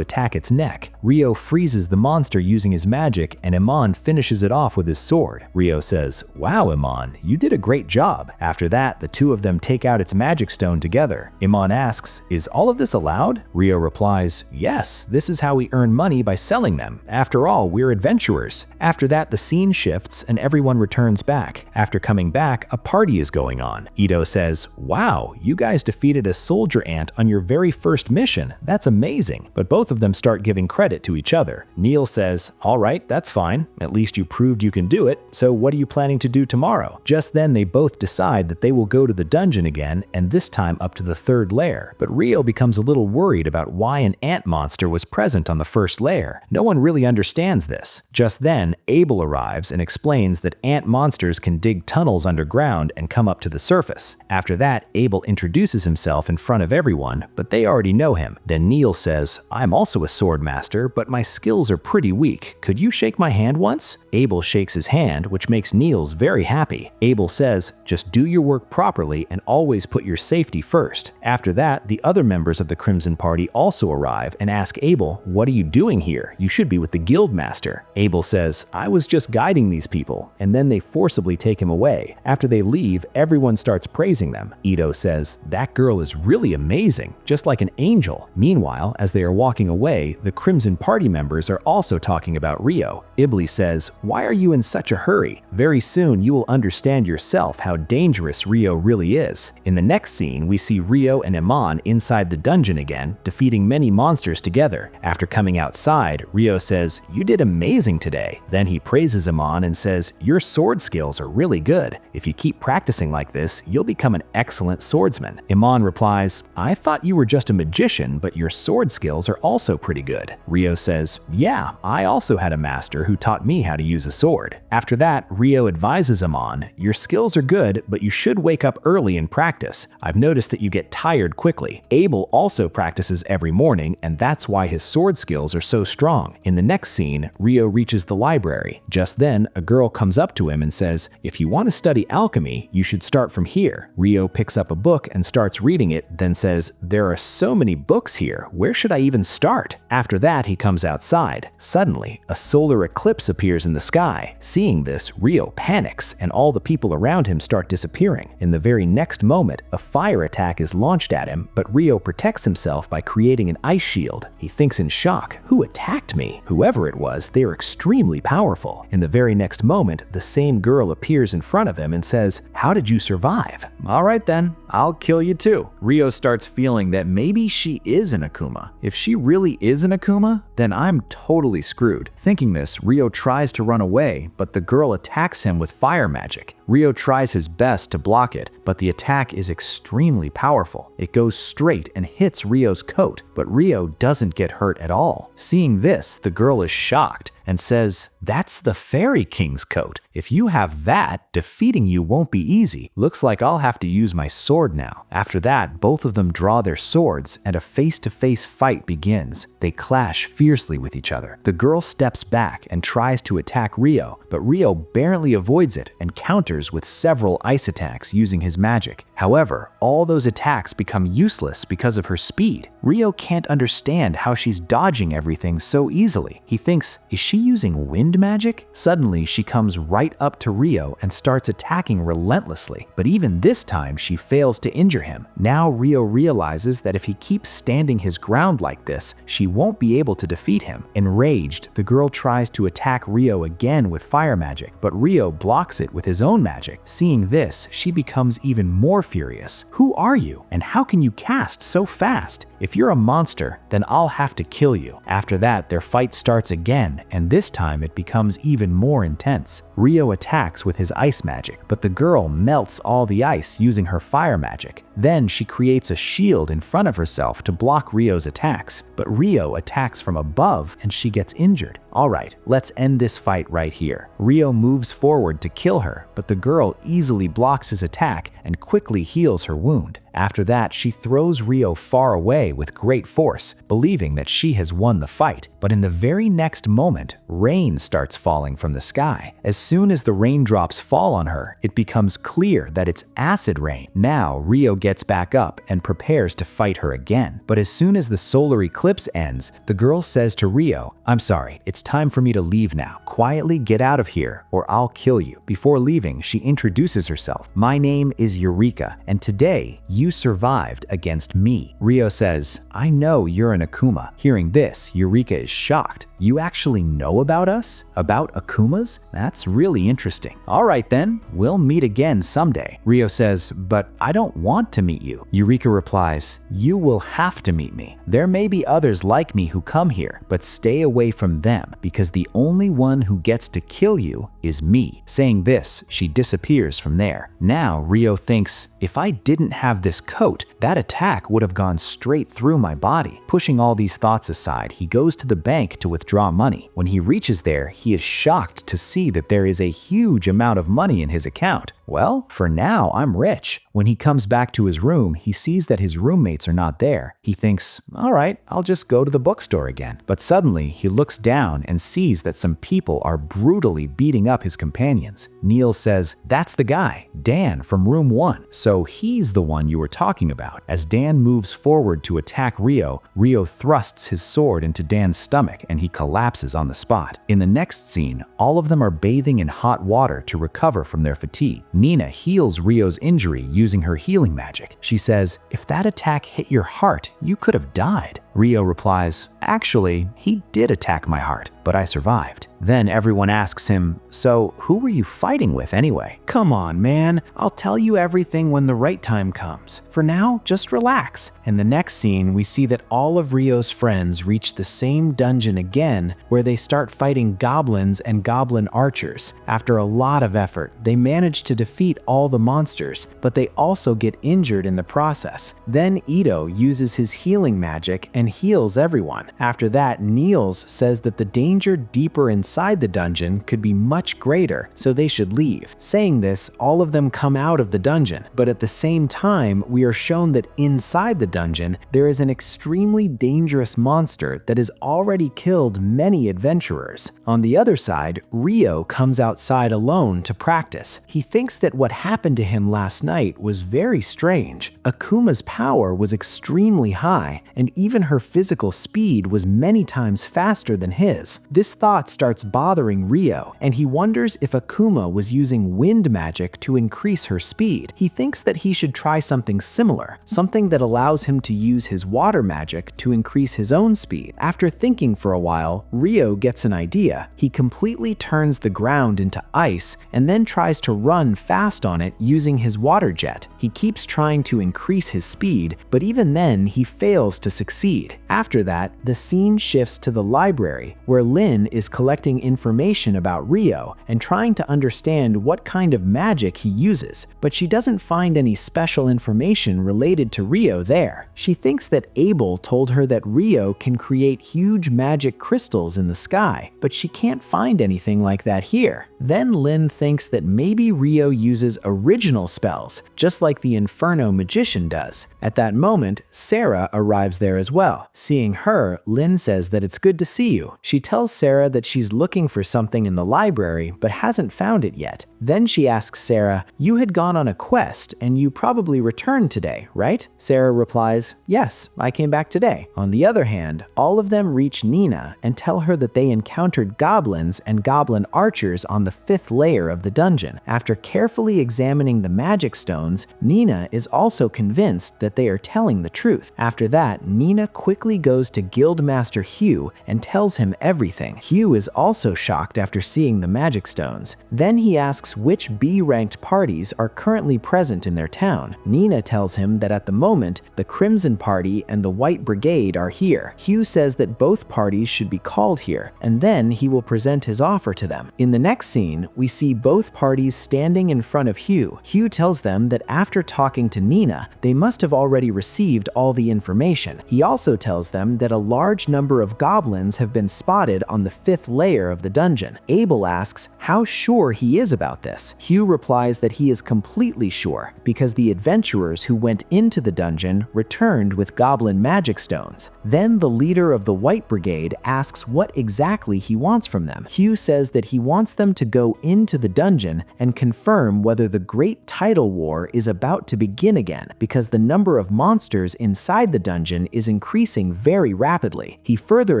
attack its neck. Rio freezes the monster using his magic, and Iman finishes it off with his sword. Rio says, "Wow, Iman, you did a great job." After that, the two of them take out its magic stone together. Iman asks, "Is all of this allowed?" Rio replies, "Yes, this is how we earn money by selling them. After all, we're adventurers." After that, the scene shifts and everyone returns back. After coming back, a party is going on. Ito says, "Wow, you guys defeated a soldier ant on your very first mission. That's amazing." But both of them start giving credit to each other. Neil says, "All right, that's fine. At least you proved you can do it. So what are you planning to do tomorrow?" Just then they both decide that they will go to the dungeon again, and this time up to the third layer. But Rio becomes a little worried about why an ant monster was present on the first layer. No one really understands this. Just then, Abel arrives and explains that ant monsters can dig tunnels underground and come up to the surface. After that, Abel introduces himself in front of everyone, but they already know him. Then Neil says, "I'm also a sword master, but my skills are pretty weak. Could you shake my hand once?" Abel shakes his hand, which makes Neil's very happy. Abel says, "Just do your work properly and always put your safety first." After that, the other members of the Crimson Party also arrive and ask Abel, "What are you doing here? You should be with the guild master." Abel says, "I was just guiding these people," and then they forcibly take him away. After they leave, everyone starts praising them. Ito says, "That girl is really amazing, just like an angel." Meanwhile, as they are walking away, the Crimson Party members are also talking about Rio. Iblis says, "Why are you in such a hurry? Very soon you will understand yourself how dangerous Rio really is." In the next scene, we see Rio and Iman inside the dungeon again, defeating many monsters together. After coming outside, Rio says, "You did amazing today." Then he praises Iman and says, "Your sword skills are really good. If you keep practicing like this, you'll become an excellent swordsman." Iman replies, "I thought you were just a magician, but your sword skills are also pretty good." Rio says, "Yeah, I also had a master who taught me how to use a sword." After that, Rio advises Iman, "Your skills are good, but you should wake up early and practice. I've noticed that you get tired quickly." Abel also practices every morning, and that's why his sword skills are so strong. In the next scene, Rio reaches the library. Just then, a girl comes up to him and says, "If you want to study alchemy, you should start from here." Rio picks up a book and starts reading it, then says, "There are so many books here. Where should I even start?" After that, he comes outside. Suddenly, a solar eclipse appears in the sky. Seeing this, Rio panics, and all the people around him start disappearing. In the very next moment, a fire attack is launched at him, but Rio protects himself by creating an ice shield. He thinks in shock, "Who attacked me?" Whoever it was, they are extremely powerful. In the very next moment, the same girl appears in front of him and says, "How did you survive?" "All right then, I'll kill you too." Rio starts feeling that maybe she is an Akuma. If she really is an Akuma, then I'm totally screwed. Thinking this, Rio tries to run away, but the girl attacks him with fire magic. Rio tries his best to block it, but the attack is extremely powerful. It goes straight and hits Rio's coat, but Rio doesn't get hurt at all. Seeing this, the girl is shocked and says, "That's the Fairy King's coat. If you have that, defeating you won't be easy. Looks like I'll have to use my sword now." After that, both of them draw their swords and a face-to-face fight begins. They clash fiercely with each other. The girl steps back and tries to attack Rio, but Rio barely avoids it and counters with several ice attacks using his magic. However, all those attacks become useless because of her speed. Rio can't understand how she's dodging everything so easily. He thinks, is she using wind magic? Suddenly, she comes right up to Rio and starts attacking relentlessly, but even this time she fails to injure him. Now Rio realizes that if he keeps standing his ground like this, she won't be able to defeat him. Enraged, the girl tries to attack Rio again with fire magic, but Rio blocks it with his own magic. Seeing this, she becomes even more furious. "Who are you? And how can you cast so fast? If you're a monster, then I'll have to kill you." After that, their fight starts again, and this time it becomes even more intense. Rio attacks with his ice magic, but the girl melts all the ice using her fire magic. Then she creates a shield in front of herself to block Rio's attacks, but Rio attacks from above and she gets injured. Alright, let's end this fight right here. Rio moves forward to kill her, but the girl easily blocks his attack and quickly heals her wound. After that, she throws Rio far away with great force, believing that she has won the fight. But in the very next moment, rain starts falling from the sky. As soon as the raindrops fall on her, it becomes clear that it's acid rain. Now, Rio gets back up and prepares to fight her again. But as soon as the solar eclipse ends, the girl says to Rio, "I'm sorry, it's time for me to leave now. Quietly get out of here or I'll kill you." Before leaving, she introduces herself. "My name is Eureka, and today you survived against me." Rio says, "I know you're an Akuma." Hearing this, Eureka is shocked. "You actually know about us? About Akumas? That's really interesting. Alright then, we'll meet again someday." Rio says, "But I don't want to meet you." Eureka replies, "You will have to meet me. There may be others like me who come here, but stay away from them, because the only one who gets to kill you is me." Saying this, she disappears from there. Now Rio thinks, if I didn't have this coat, that attack would have gone straight through my body. Pushing all these thoughts aside, he goes to the bank to withdraw money. When he reaches there, he is shocked to see that there is a huge amount of money in his account. Well, for now, I'm rich. When he comes back to his room, he sees that his roommates are not there. He thinks, alright, I'll just go to the bookstore again. But suddenly, he looks down and sees that some people are brutally beating up his companions. Neil says, "That's the guy, Dan from room 1. So he's the one you were talking about." As Dan moves forward to attack Rio, Rio thrusts his sword into Dan's stomach and he collapses on the spot. In the next scene, all of them are bathing in hot water to recover from their fatigue. Nina heals Rio's injury using her healing magic. She says, "If that attack hit your heart, you could have died." Rio replies, "Actually, he did attack my heart, but I survived." Then everyone asks him, "So who were you fighting with anyway?" "Come on, man. I'll tell you everything when the right time comes. For now, just relax." In the next scene, we see that all of Rio's friends reach the same dungeon again, where they start fighting goblins and goblin archers. After a lot of effort, they manage to defeat all the monsters, but they also get injured in the process. Then Ito uses his healing magic and heals everyone. After that, Niels says that the danger deeper inside the dungeon could be much greater, so they should leave. Saying this, all of them come out of the dungeon, but at the same time, we are shown that inside the dungeon, there is an extremely dangerous monster that has already killed many adventurers. On the other side, Rio comes outside alone to practice. He thinks that what happened to him last night was very strange. Akuma's power was extremely high, and even her physical speed was many times faster than his. This thought starts bothering Rio, and he wonders if Akuma was using wind magic to increase her speed. He thinks that he should try something similar, something that allows him to use his water magic to increase his own speed. After thinking for a while, Rio gets an idea. He completely turns the ground into ice and then tries to run fast on it using his water jet. He keeps trying to increase his speed, but even then he fails to succeed. speed. After that, the scene shifts to the library, where Lin is collecting information about Rio and trying to understand what kind of magic he uses, but she doesn't find any special information related to Rio there. She thinks that Abel told her that Rio can create huge magic crystals in the sky, but she can't find anything like that here. Then Lin thinks that maybe Rio uses original spells, just like the Inferno magician does. At that moment, Sarah arrives there as well. Seeing her, Lin says that it's good to see you. She tells Sarah that she's looking for something in the library but hasn't found it yet. Then she asks Sarah, "You had gone on a quest and you probably returned today, right?" Sarah replies, "Yes, I came back today." On the other hand, all of them reach Nina and tell her that they encountered goblins and goblin archers on the 5th layer of the dungeon. After carefully examining the magic stones, Nina is also convinced that they are telling the truth. After that, Nina quickly goes to Guildmaster Hugh and tells him everything. Hugh is also shocked after seeing the magic stones. Then he asks which B-ranked parties are currently present in their town. Nina tells him that at the moment, the Crimson Party and the White Brigade are here. Hugh says that both parties should be called here, and then he will present his offer to them. In the next scene, we see both parties standing in front of Hugh. Hugh tells them that after talking to Nina, they must have already received all the information. He also tells them that a large number of goblins have been spotted on the 5th layer of the dungeon. Abel asks how sure he is about this. Hugh replies that he is completely sure, because the adventurers who went into the dungeon returned with goblin magic stones. Then the leader of the White Brigade asks what exactly he wants from them. Hugh says that he wants them to go into the dungeon and confirm whether the Great Tidal War is about to begin again, because the number of monsters inside the dungeon is increasing very rapidly. He further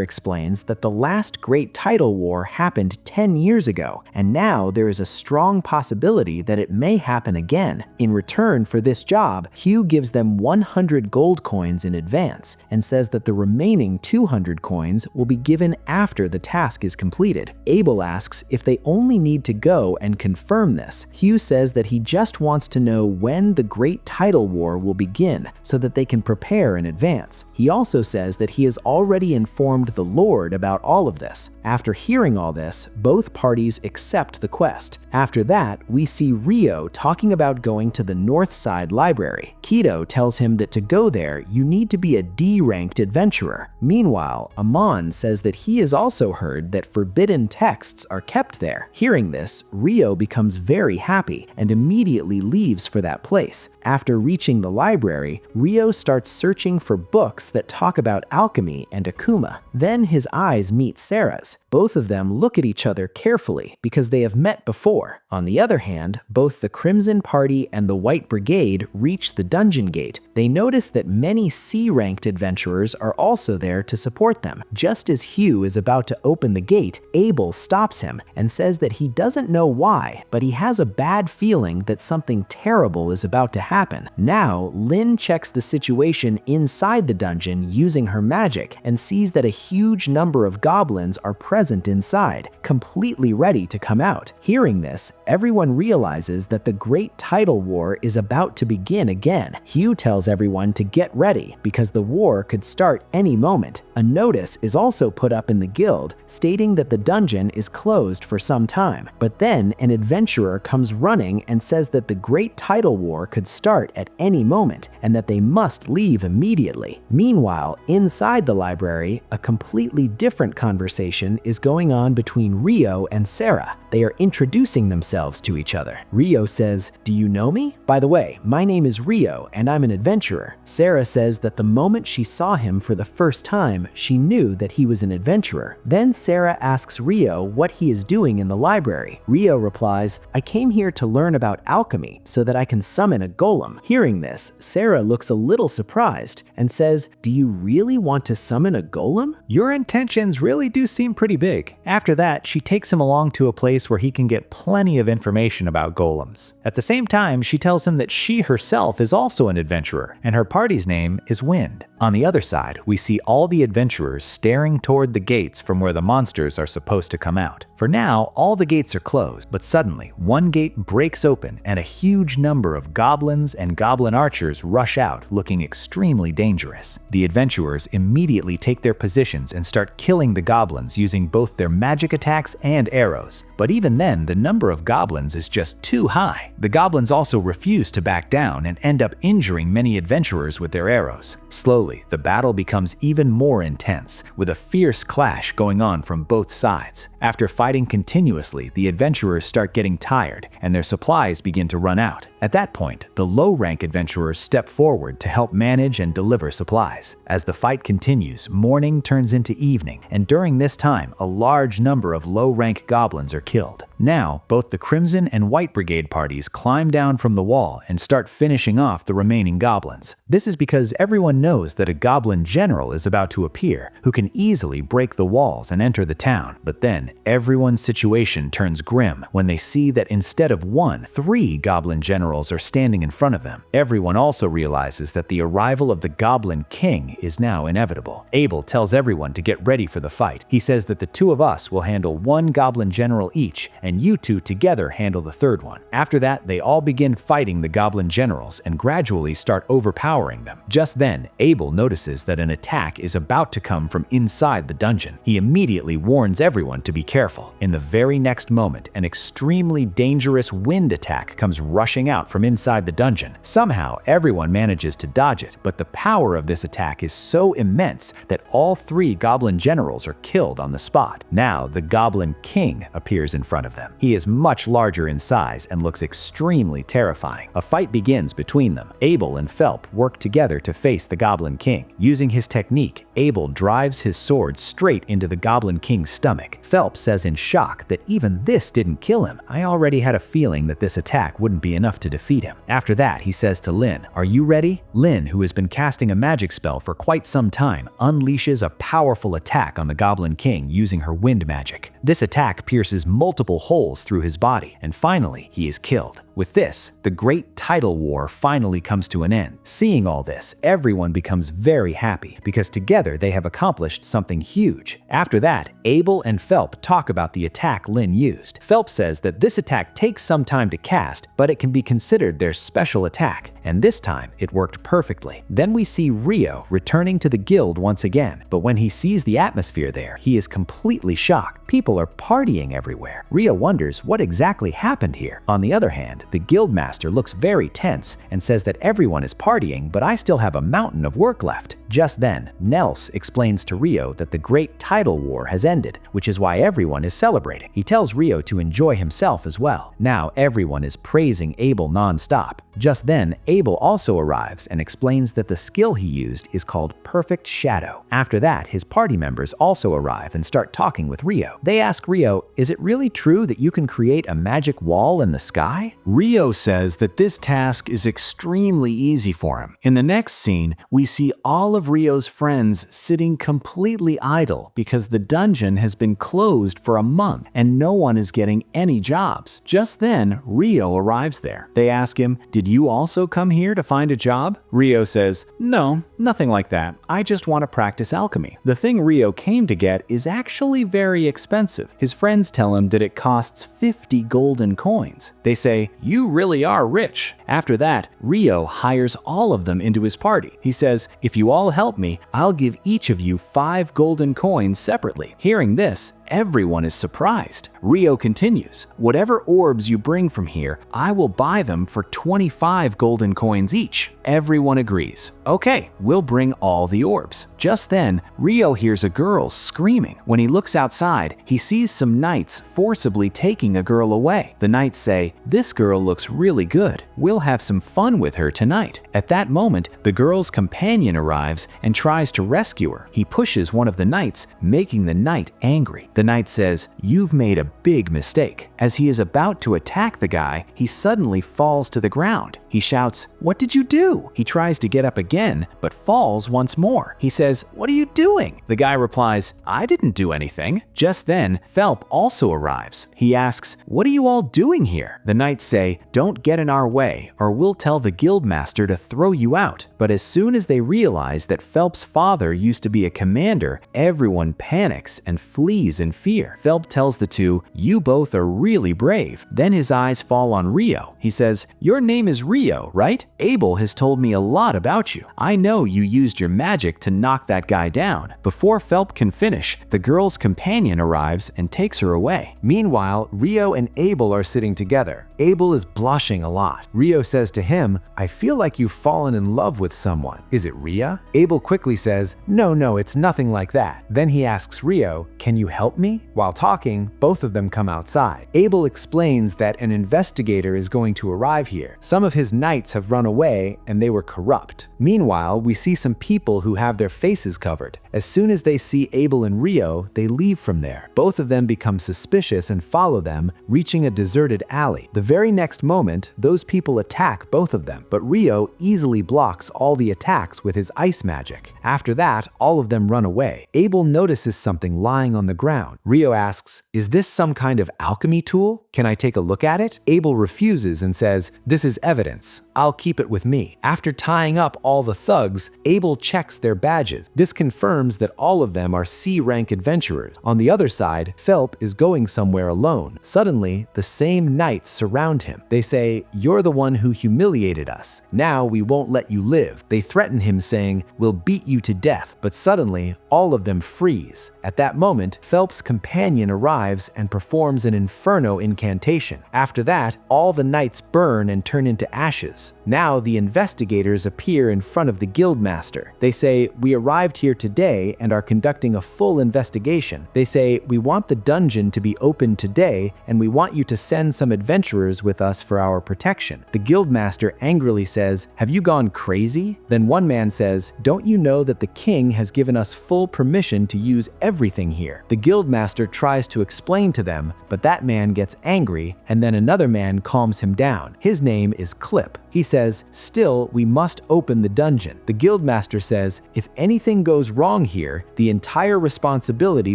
explains that the last Great Tidal War happened 10 years ago, and now there is a strong possibility that it may happen again. In return for this job, Hugh gives them 100 gold coins in advance and says that the remaining 200 coins will be given after the task is completed. Abel asks if they only need to go and confirm this. Hugh says that he just wants to know when the Great Tidal War will begin so that they can prepare in advance. He also says that he has already informed the Lord about all of this. After hearing all this, both parties accept the quest. After that, we see Rio talking about going to the North Side Library. Keto tells him that to go there, you need to be a D-ranked adventurer. Meanwhile, Amon says that he has also heard that forbidden texts are kept there. Hearing this, Rio becomes very happy and immediately leaves for that place. After reaching the library, Rio starts searching for books that talk about alchemy and Akuma. Then his eyes meet Sarah's. Both of them look at each other carefully because they have met before. On the other hand, both the Crimson Party and the White Brigade reach the dungeon gate. They notice that many C-ranked adventurers are also there to support them. Just as Hugh is about to open the gate, Abel stops him and says that he doesn't know why, but he has a bad feeling that something terrible is about to happen. Now, Lin checks the situation inside the dungeon using her magic and sees that a huge number of goblins are present inside, completely ready to come out. Hearing this, everyone realizes that the Great Tidal War is about to begin again. Hugh tells everyone to get ready because the war could start any moment. A notice is also put up in the guild stating that the dungeon is closed for some time. But then an adventurer comes running and says that the Great Tidal War could start at any moment and that they must leave immediately. Meanwhile, inside the library, a completely different conversation is going on between Rio and Sarah. They are introducing themselves to each other. Rio says, "Do you know me? By the way, my name is Rio and I'm an adventurer." Sarah says that the moment she saw him for the first time, she knew that he was an adventurer. Then Sarah asks Rio what he is doing in the library. Rio replies, "I came here to learn about alchemy so that I can summon a golem." Hearing this, Sarah looks a little surprised and says, "Do you really want to summon a golem? Your intentions really do seem pretty big." After that, she takes him along to a place where he can get plenty of information about golems. At the same time, she tells him that she herself is also an adventurer, and her party's name is Wind. On the other side, we see all the adventurers staring toward the gates from where the monsters are supposed to come out. For now, all the gates are closed, but suddenly, one gate breaks open and a huge number of goblins and goblin archers rush out, looking extremely dangerous. The adventurers immediately take their positions and start killing the goblins using both their magic attacks and arrows. But even then, the number of goblins is just too high. The goblins also refuse to back down and end up injuring many adventurers with their arrows. Slowly, the battle becomes even more intense, with a fierce clash going on from both sides. After fighting continuously, the adventurers start getting tired, and their supplies begin to run out. At that point, the low-rank adventurers step forward to help manage and deliver supplies. As the fight continues, morning turns into evening, and during this time, a large number of low-rank goblins are killed. Now, both the Crimson and White Brigade parties climb down from the wall and start finishing off the remaining goblins. This is because everyone knows that a goblin general is about to appear, who can easily break the walls and enter the town. But then, everyone's situation turns grim when they see that instead of 3 goblin generals are standing in front of them. Everyone also realizes that the arrival of the Goblin King is now inevitable. Abel tells everyone to get ready for the fight. He says that the 2 of us will handle 1 goblin general each, and you 2 together handle the 3rd one. After that, they all begin fighting the goblin generals and gradually start overpowering them. Just then, Abel notices that an attack is about to come from inside the dungeon. He immediately warns everyone to be careful. In the very next moment, an extremely dangerous wind attack comes rushing out from inside the dungeon. Somehow, everyone manages to dodge it, but the power of this attack is so immense that all 3 goblin generals are killed on the spot. Now, the Goblin King appears in front of them. He is much larger in size and looks extremely terrifying. A fight begins between them. Abel and Phelp work together to face the Goblin King. Using his technique, Abel drives his sword straight into the Goblin King's stomach. Phelp says in shock that even this didn't kill him. I already had a feeling that this attack wouldn't be enough to defeat him. After that, he says to Lynn, "Are you ready?" Lynn, who has been casting a magic spell for quite some time, unleashes a powerful attack on the Goblin King using her wind magic. This attack pierces multiple holes through his body, and finally, he is killed. With this, the great Tidal War finally comes to an end. Seeing all this, everyone becomes very happy because together they have accomplished something huge. After that, Abel and Phelp talk about the attack Lynn used. Phelp says that this attack takes some time to cast, but it can be considered their special attack, and this time it worked perfectly. Then we see Rio returning to the guild once again, but when he sees the atmosphere there, he is completely shocked. People are partying everywhere. Rio wonders what exactly happened here. On the other hand, the guildmaster looks very tense and says that everyone is partying, but I still have a mountain of work left. Just then, Nels explains to Rio that the Great Tidal War has ended, which is why everyone is celebrating. He tells Rio to enjoy himself as well. Now everyone is praising Abel non-stop. Just then, Abel also arrives and explains that the skill he used is called Perfect Shadow. After that, his party members also arrive and start talking with Rio. They ask Rio, "Is it really true that you can create a magic wall in the sky?" Rio says that this task is extremely easy for him. In the next scene, we see all of Rio's friends sitting completely idle because the dungeon has been closed for a month and no one is getting any jobs. Just then, Rio arrives there. They ask him, "Did you also come here to find a job?" Rio says, "No, nothing like that. I just want to practice alchemy." The thing Rio came to get is actually very expensive. His friends tell him that it costs 50 golden coins. They say, "You really are rich." After that, Rio hires all of them into his party. He says, "If you all help me, I'll give each of you 5 golden coins separately." Hearing this, everyone is surprised. Rio continues, "Whatever orbs you bring from here, I will buy them for 25 golden coins each." Everyone agrees. "Okay, we'll bring all the orbs." Just then, Rio hears a girl screaming. When he looks outside, he sees some knights forcibly taking a girl away. The knights say, "This girl looks really good. We'll have some fun with her tonight." At that moment, the girl's companion arrives and tries to rescue her. He pushes one of the knights, making the knight angry. The knight says, "You've made a big mistake." As he is about to attack the guy, he suddenly falls to the ground. He shouts, "What did you do?" He tries to get up again, but falls once more. He says, "What are you doing?" The guy replies, "I didn't do anything." Just then, Phelp also arrives. He asks, "What are you all doing here?" The knights say, "Don't get in our way, or we'll tell the guildmaster to throw you out." But as soon as they realize that Phelp's father used to be a commander, everyone panics and flees in fear. Phelp tells the two, "You both are really brave." Then his eyes fall on Rio. He says, "Your name is Rio, right? Abel has told me a lot about you. I know you used your magic to knock that guy down." Before Phelp can finish, the girl's companion arrives and takes her away. Meanwhile, Rio and Abel are sitting together. Abel is blushing a lot. Rio says to him, "I feel like you've fallen in love with someone. Is it Ria?" Abel quickly says, No, it's nothing like that." Then he asks Rio, "Can you help me?" While talking, both of them come outside. Abel explains that an investigator is going to arrive here. Some of his knights have run away and they were corrupt. Meanwhile, we see some people who have their faces covered. As soon as they see Abel and Rio, they leave from there. Both of them become suspicious and follow them, reaching a deserted alley. The very next moment, those people attack both of them, but Rio easily blocks all the attacks with his ice magic. After that, all of them run away. Abel notices something lying on the ground. Rio asks, "Is this some kind of alchemy tool? Can I take a look at it?" Abel refuses and says, "This is evidence. I'll keep it with me." After tying up all the thugs, Abel checks their badges. This confirms that all of them are C-rank adventurers. On the other side, Phelp is going somewhere alone. Suddenly, the same knights surround him. They say, "You're the one who humiliated us. Now we won't let you live." They threaten him saying, "We'll beat you to death." But suddenly, all of them freeze. At that moment, Phelp's companion arrives and performs an Inferno incantation. After that, all the knights burn and turn into ashes. Now the investigators appear in front of the guildmaster. They say, "We arrived here today and are conducting a full investigation." They say, "We want the dungeon to be opened today and we want you to send some adventurers with us for our protection." The guildmaster angrily says, "Have you gone crazy?" Then one man says, "Don't you know that the king has given us full permission to use everything here?" The guildmaster tries to explain to them, but that man gets angry and then another man calms him down. His name is Clip. He says, "Still, we must open the dungeon." The guildmaster says, "If anything goes wrong here, the entire responsibility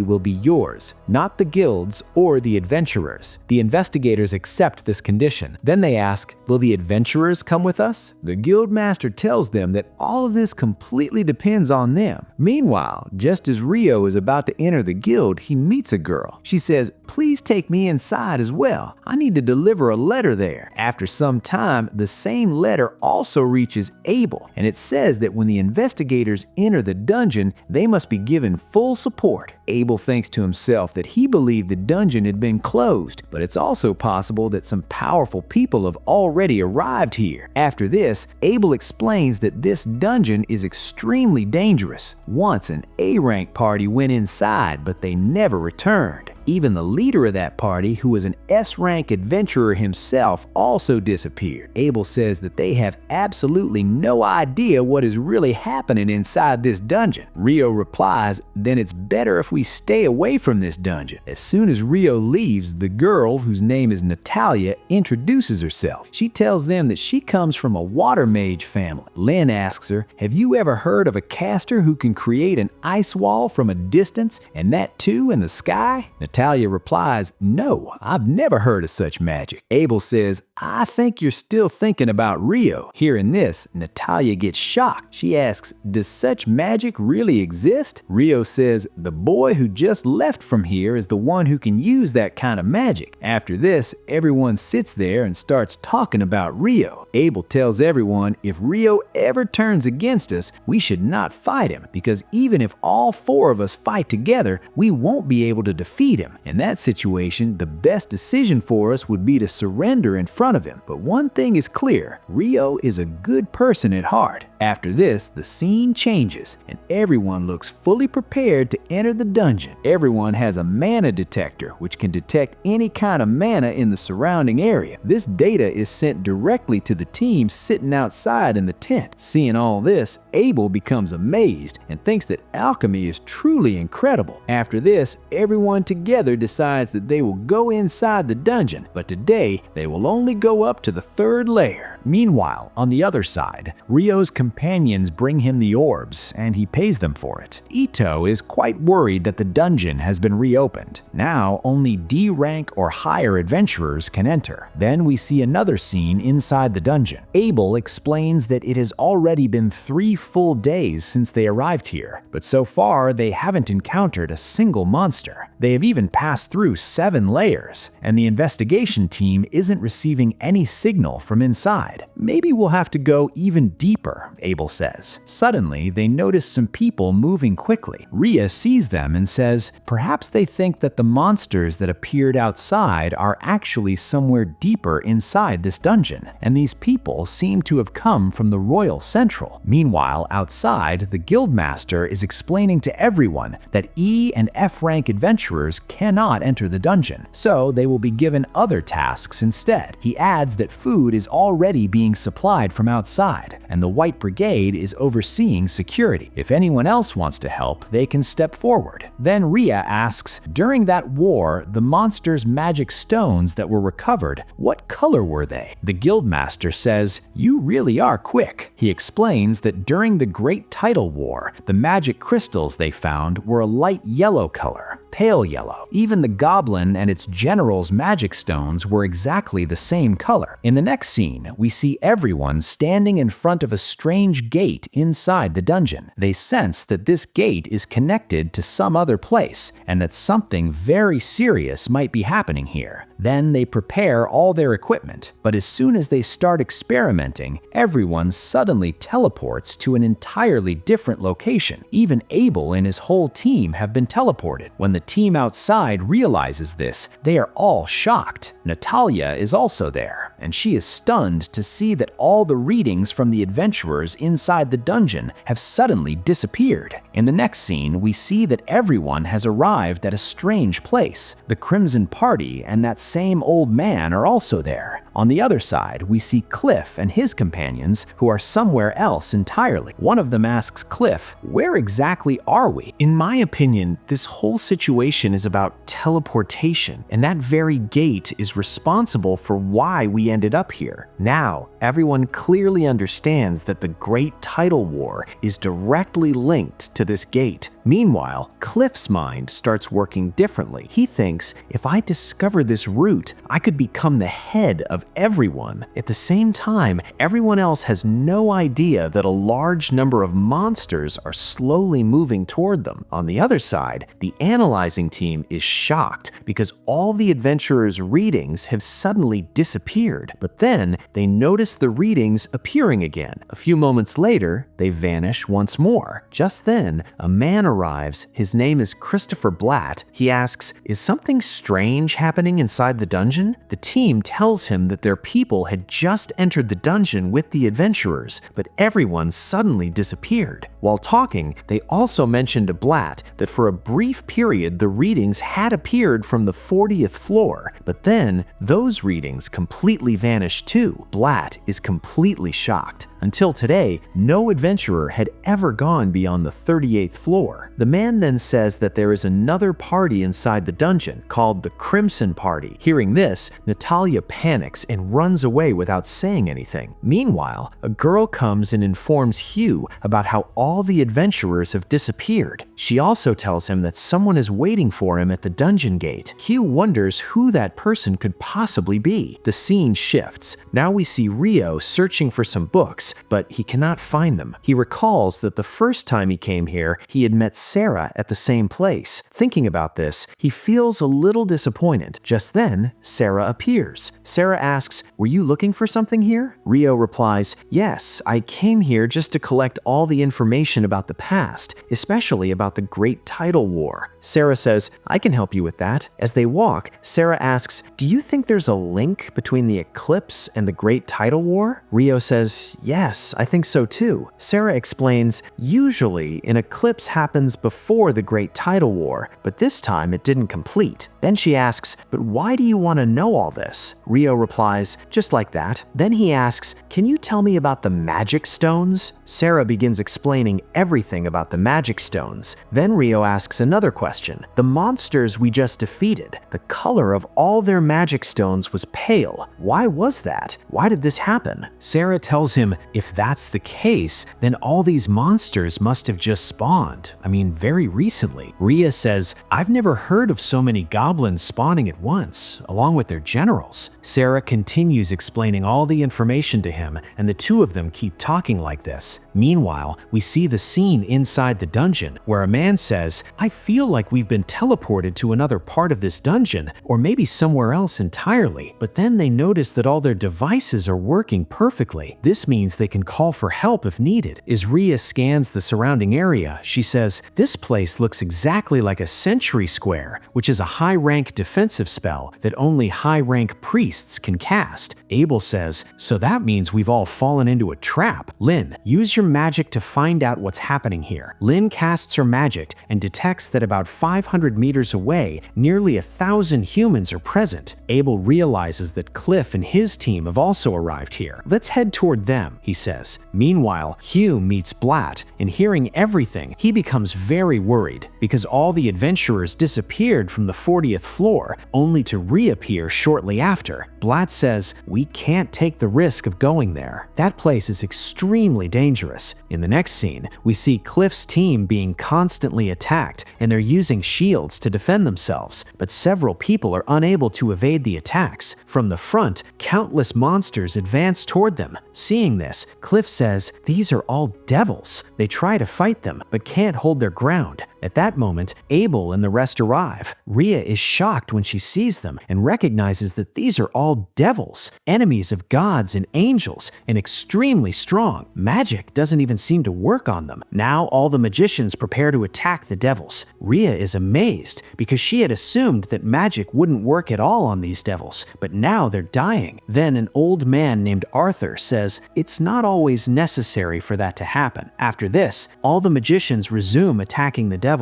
will be yours, not the guilds or the adventurers." The investigators accept this condition. Then they ask, "Will the adventurers come with us?" The guildmaster tells them that all of this completely depends on them. Meanwhile, just as Rio is about to enter the guild, he meets a girl. She says, "Please take me inside as well. I need to deliver a letter there." After some time, the same letter also reaches Abel, and it says that when the investigators enter the dungeon, they must be given full support. Abel thinks to himself that he believed the dungeon had been closed, but it's also possible that some powerful people have already arrived here. After this, Abel explains that this dungeon is extremely dangerous. Once an A-rank party went inside, but they never returned. Even the leader of that party, who was an S-rank adventurer himself, also disappeared. Abel says that they have absolutely no idea what is really happening inside this dungeon. Rio replies, "Then it's better if we stay away from this dungeon." As soon as Rio leaves, the girl, whose name is Natalia, introduces herself. She tells them that she comes from a water mage family. Lynn asks her, "Have you ever heard of a caster who can create an ice wall from a distance, and that too in the sky?" Natalia replies, "No, I've never heard of such magic." Abel says, "I think you're still thinking about Rio." Hearing this, Natalia gets shocked. She asks, "Does such magic really exist?" Rio says, "The boy who just left from here is the one who can use that kind of magic." After this, everyone sits there and starts talking about Rio. Abel tells everyone if Rio ever turns against us, we should not fight him, because even if all four of us fight together, we won't be able to defeat him. In that situation, the best decision for us would be to surrender in front of him. But one thing is clear, Rio is a good person at heart. After this, the scene changes, and everyone looks fully prepared to enter the dungeon. Everyone has a mana detector, which can detect any kind of mana in the surrounding area. This data is sent directly to the team sitting outside in the tent. Seeing all this, Abel becomes amazed and thinks that alchemy is truly incredible. After this, everyone together together decides that they will go inside the dungeon, but today they will only go up to the 3rd layer. Meanwhile, on the other side, Rio's companions bring him the orbs, and he pays them for it. Ito is quite worried that the dungeon has been reopened. Now, only D rank or higher adventurers can enter. Then we see another scene inside the dungeon. Abel explains that it has already been 3 full days since they arrived here, but so far they haven't encountered a single monster. They have even passed through 7 layers, and the investigation team isn't receiving any signal from inside. Maybe we'll have to go even deeper, Abel says. Suddenly, they notice some people moving quickly. Ria sees them and says, perhaps they think that the monsters that appeared outside are actually somewhere deeper inside this dungeon, and these people seem to have come from the Royal Central. Meanwhile, outside, the guildmaster is explaining to everyone that E and F rank adventurers cannot enter the dungeon, so they will be given other tasks instead. He adds that food is already being supplied from outside, and the White Brigade is overseeing security. If anyone else wants to help, they can step forward. Then Ria asks, during that war, the monster's magic stones that were recovered, what color were they? The guildmaster says, you really are quick. He explains that during the Great Tidal War, the magic crystals they found were a light yellow color, pale yellow. Even the goblin and its general's magic stones were exactly the same color. In the next scene, we see everyone standing in front of a strange gate inside the dungeon. They sense that this gate is connected to some other place, and that something very serious might be happening here. Then they prepare all their equipment, but as soon as they start experimenting, everyone suddenly teleports to an entirely different location. Even Abel and his whole team have been teleported. When the team outside realizes this, they are all shocked. Natalia is also there, and she is stunned to see that all the readings from the adventurers inside the dungeon have suddenly disappeared. In the next scene, we see that everyone has arrived at a strange place. The Crimson Party and that same old man are also there. On the other side, we see Cliff and his companions, who are somewhere else entirely. One of them asks Cliff, where exactly are we? In my opinion, this whole situation is about teleportation, and that very gate is responsible for why we ended up here. Now, everyone clearly understands that the Great Tidal War is directly linked to this gate. Meanwhile, Cliff's mind starts working differently. He thinks, if I discover this route, I could become the head of everyone. At the same time, everyone else has no idea that a large number of monsters are slowly moving toward them. On the other side, the analyzing team is shocked because all the adventurers' readings have suddenly disappeared. But then, they notice the readings appearing again. A few moments later, they vanish once more. Just then, a man arrives. His name is Christopher Blatt. He asks, is something strange happening inside the dungeon? The team tells him that their people had just entered the dungeon with the adventurers, but everyone suddenly disappeared. While talking, they also mentioned to Blatt that for a brief period the readings had appeared from the 40th floor, but then those readings completely vanished too. Blatt is completely shocked. Until today, no adventurer had ever gone beyond the 38th floor. The man then says that there is another party inside the dungeon called the Crimson Party. Hearing this, Natalia panics and runs away without saying anything. Meanwhile, a girl comes and informs Hugh about how all the adventurers have disappeared. She also tells him that someone is waiting for him at the dungeon gate. Hugh wonders who that person could possibly be. The scene shifts. Now we see Rio searching for some books, but he cannot find them. He recalls that the first time he came here, he had met Sarah at the same place. Thinking about this, he feels a little disappointed. Just then, Sarah appears. Sarah asks, were you looking for something here? Rio replies, yes, I came here just to collect all the information about the past, especially about the Great Tidal War. Sarah says, I can help you with that. As they walk, Sarah asks, do you think there's a link between the eclipse and the Great Tidal War? Rio says, yes, I think so too. Sarah explains, usually an eclipse happens before the Great Tidal War, but this time it didn't complete. Then she asks, but why do you want to know all this? Rio replies, just like that. Then he asks, can you tell me about the magic stones? Sarah begins explaining explaining everything about the magic stones. Then Rio asks another question. The monsters we just defeated, the color of all their magic stones was pale. Why was that? Why did this happen? Sarah tells him if that's the case, then all these monsters must have just spawned. I mean, very recently. Ria says, I've never heard of so many goblins spawning at once, along with their generals. Sarah continues explaining all the information to him, and the two of them keep talking like this. Meanwhile, we see the scene inside the dungeon, where a man says, I feel like we've been teleported to another part of this dungeon, or maybe somewhere else entirely. But then they notice that all their devices are working perfectly. This means they can call for help if needed. As Ria scans the surrounding area, she says, this place looks exactly like a sentry square, which is a high-rank defensive spell that only high-rank priests can cast. Abel says, so that means we've all fallen into a trap. Lynn, use your magic to find out what's happening here. Lynn casts her magic and detects that about 500 meters away, nearly 1,000 humans are present. Abel realizes that Cliff and his team have also arrived here. Let's head toward them, he says. Meanwhile, Hugh meets Blatt, and hearing everything, he becomes very worried because all the adventurers disappeared from the 40th floor, only to reappear shortly after. Blatt says, we can't take the risk of going there. That place is extremely dangerous. In the next scene, we see Cliff's team being constantly attacked, and they're using shields to defend themselves, but several people are unable to evade the attacks. From the front, countless monsters advance toward them. Seeing this, Cliff says, these are all devils. They try to fight them, but can't hold their ground. At that moment, Abel and the rest arrive. Ria is shocked when she sees them and recognizes that these are all devils, enemies of gods and angels, and extremely strong. Magic doesn't even seem to work on them. Now all the magicians prepare to attack the devils. Ria is amazed because she had assumed that magic wouldn't work at all on these devils, but now they're dying. Then an old man named Arthur says, it's not always necessary for that to happen. After this, all the magicians resume attacking the devils.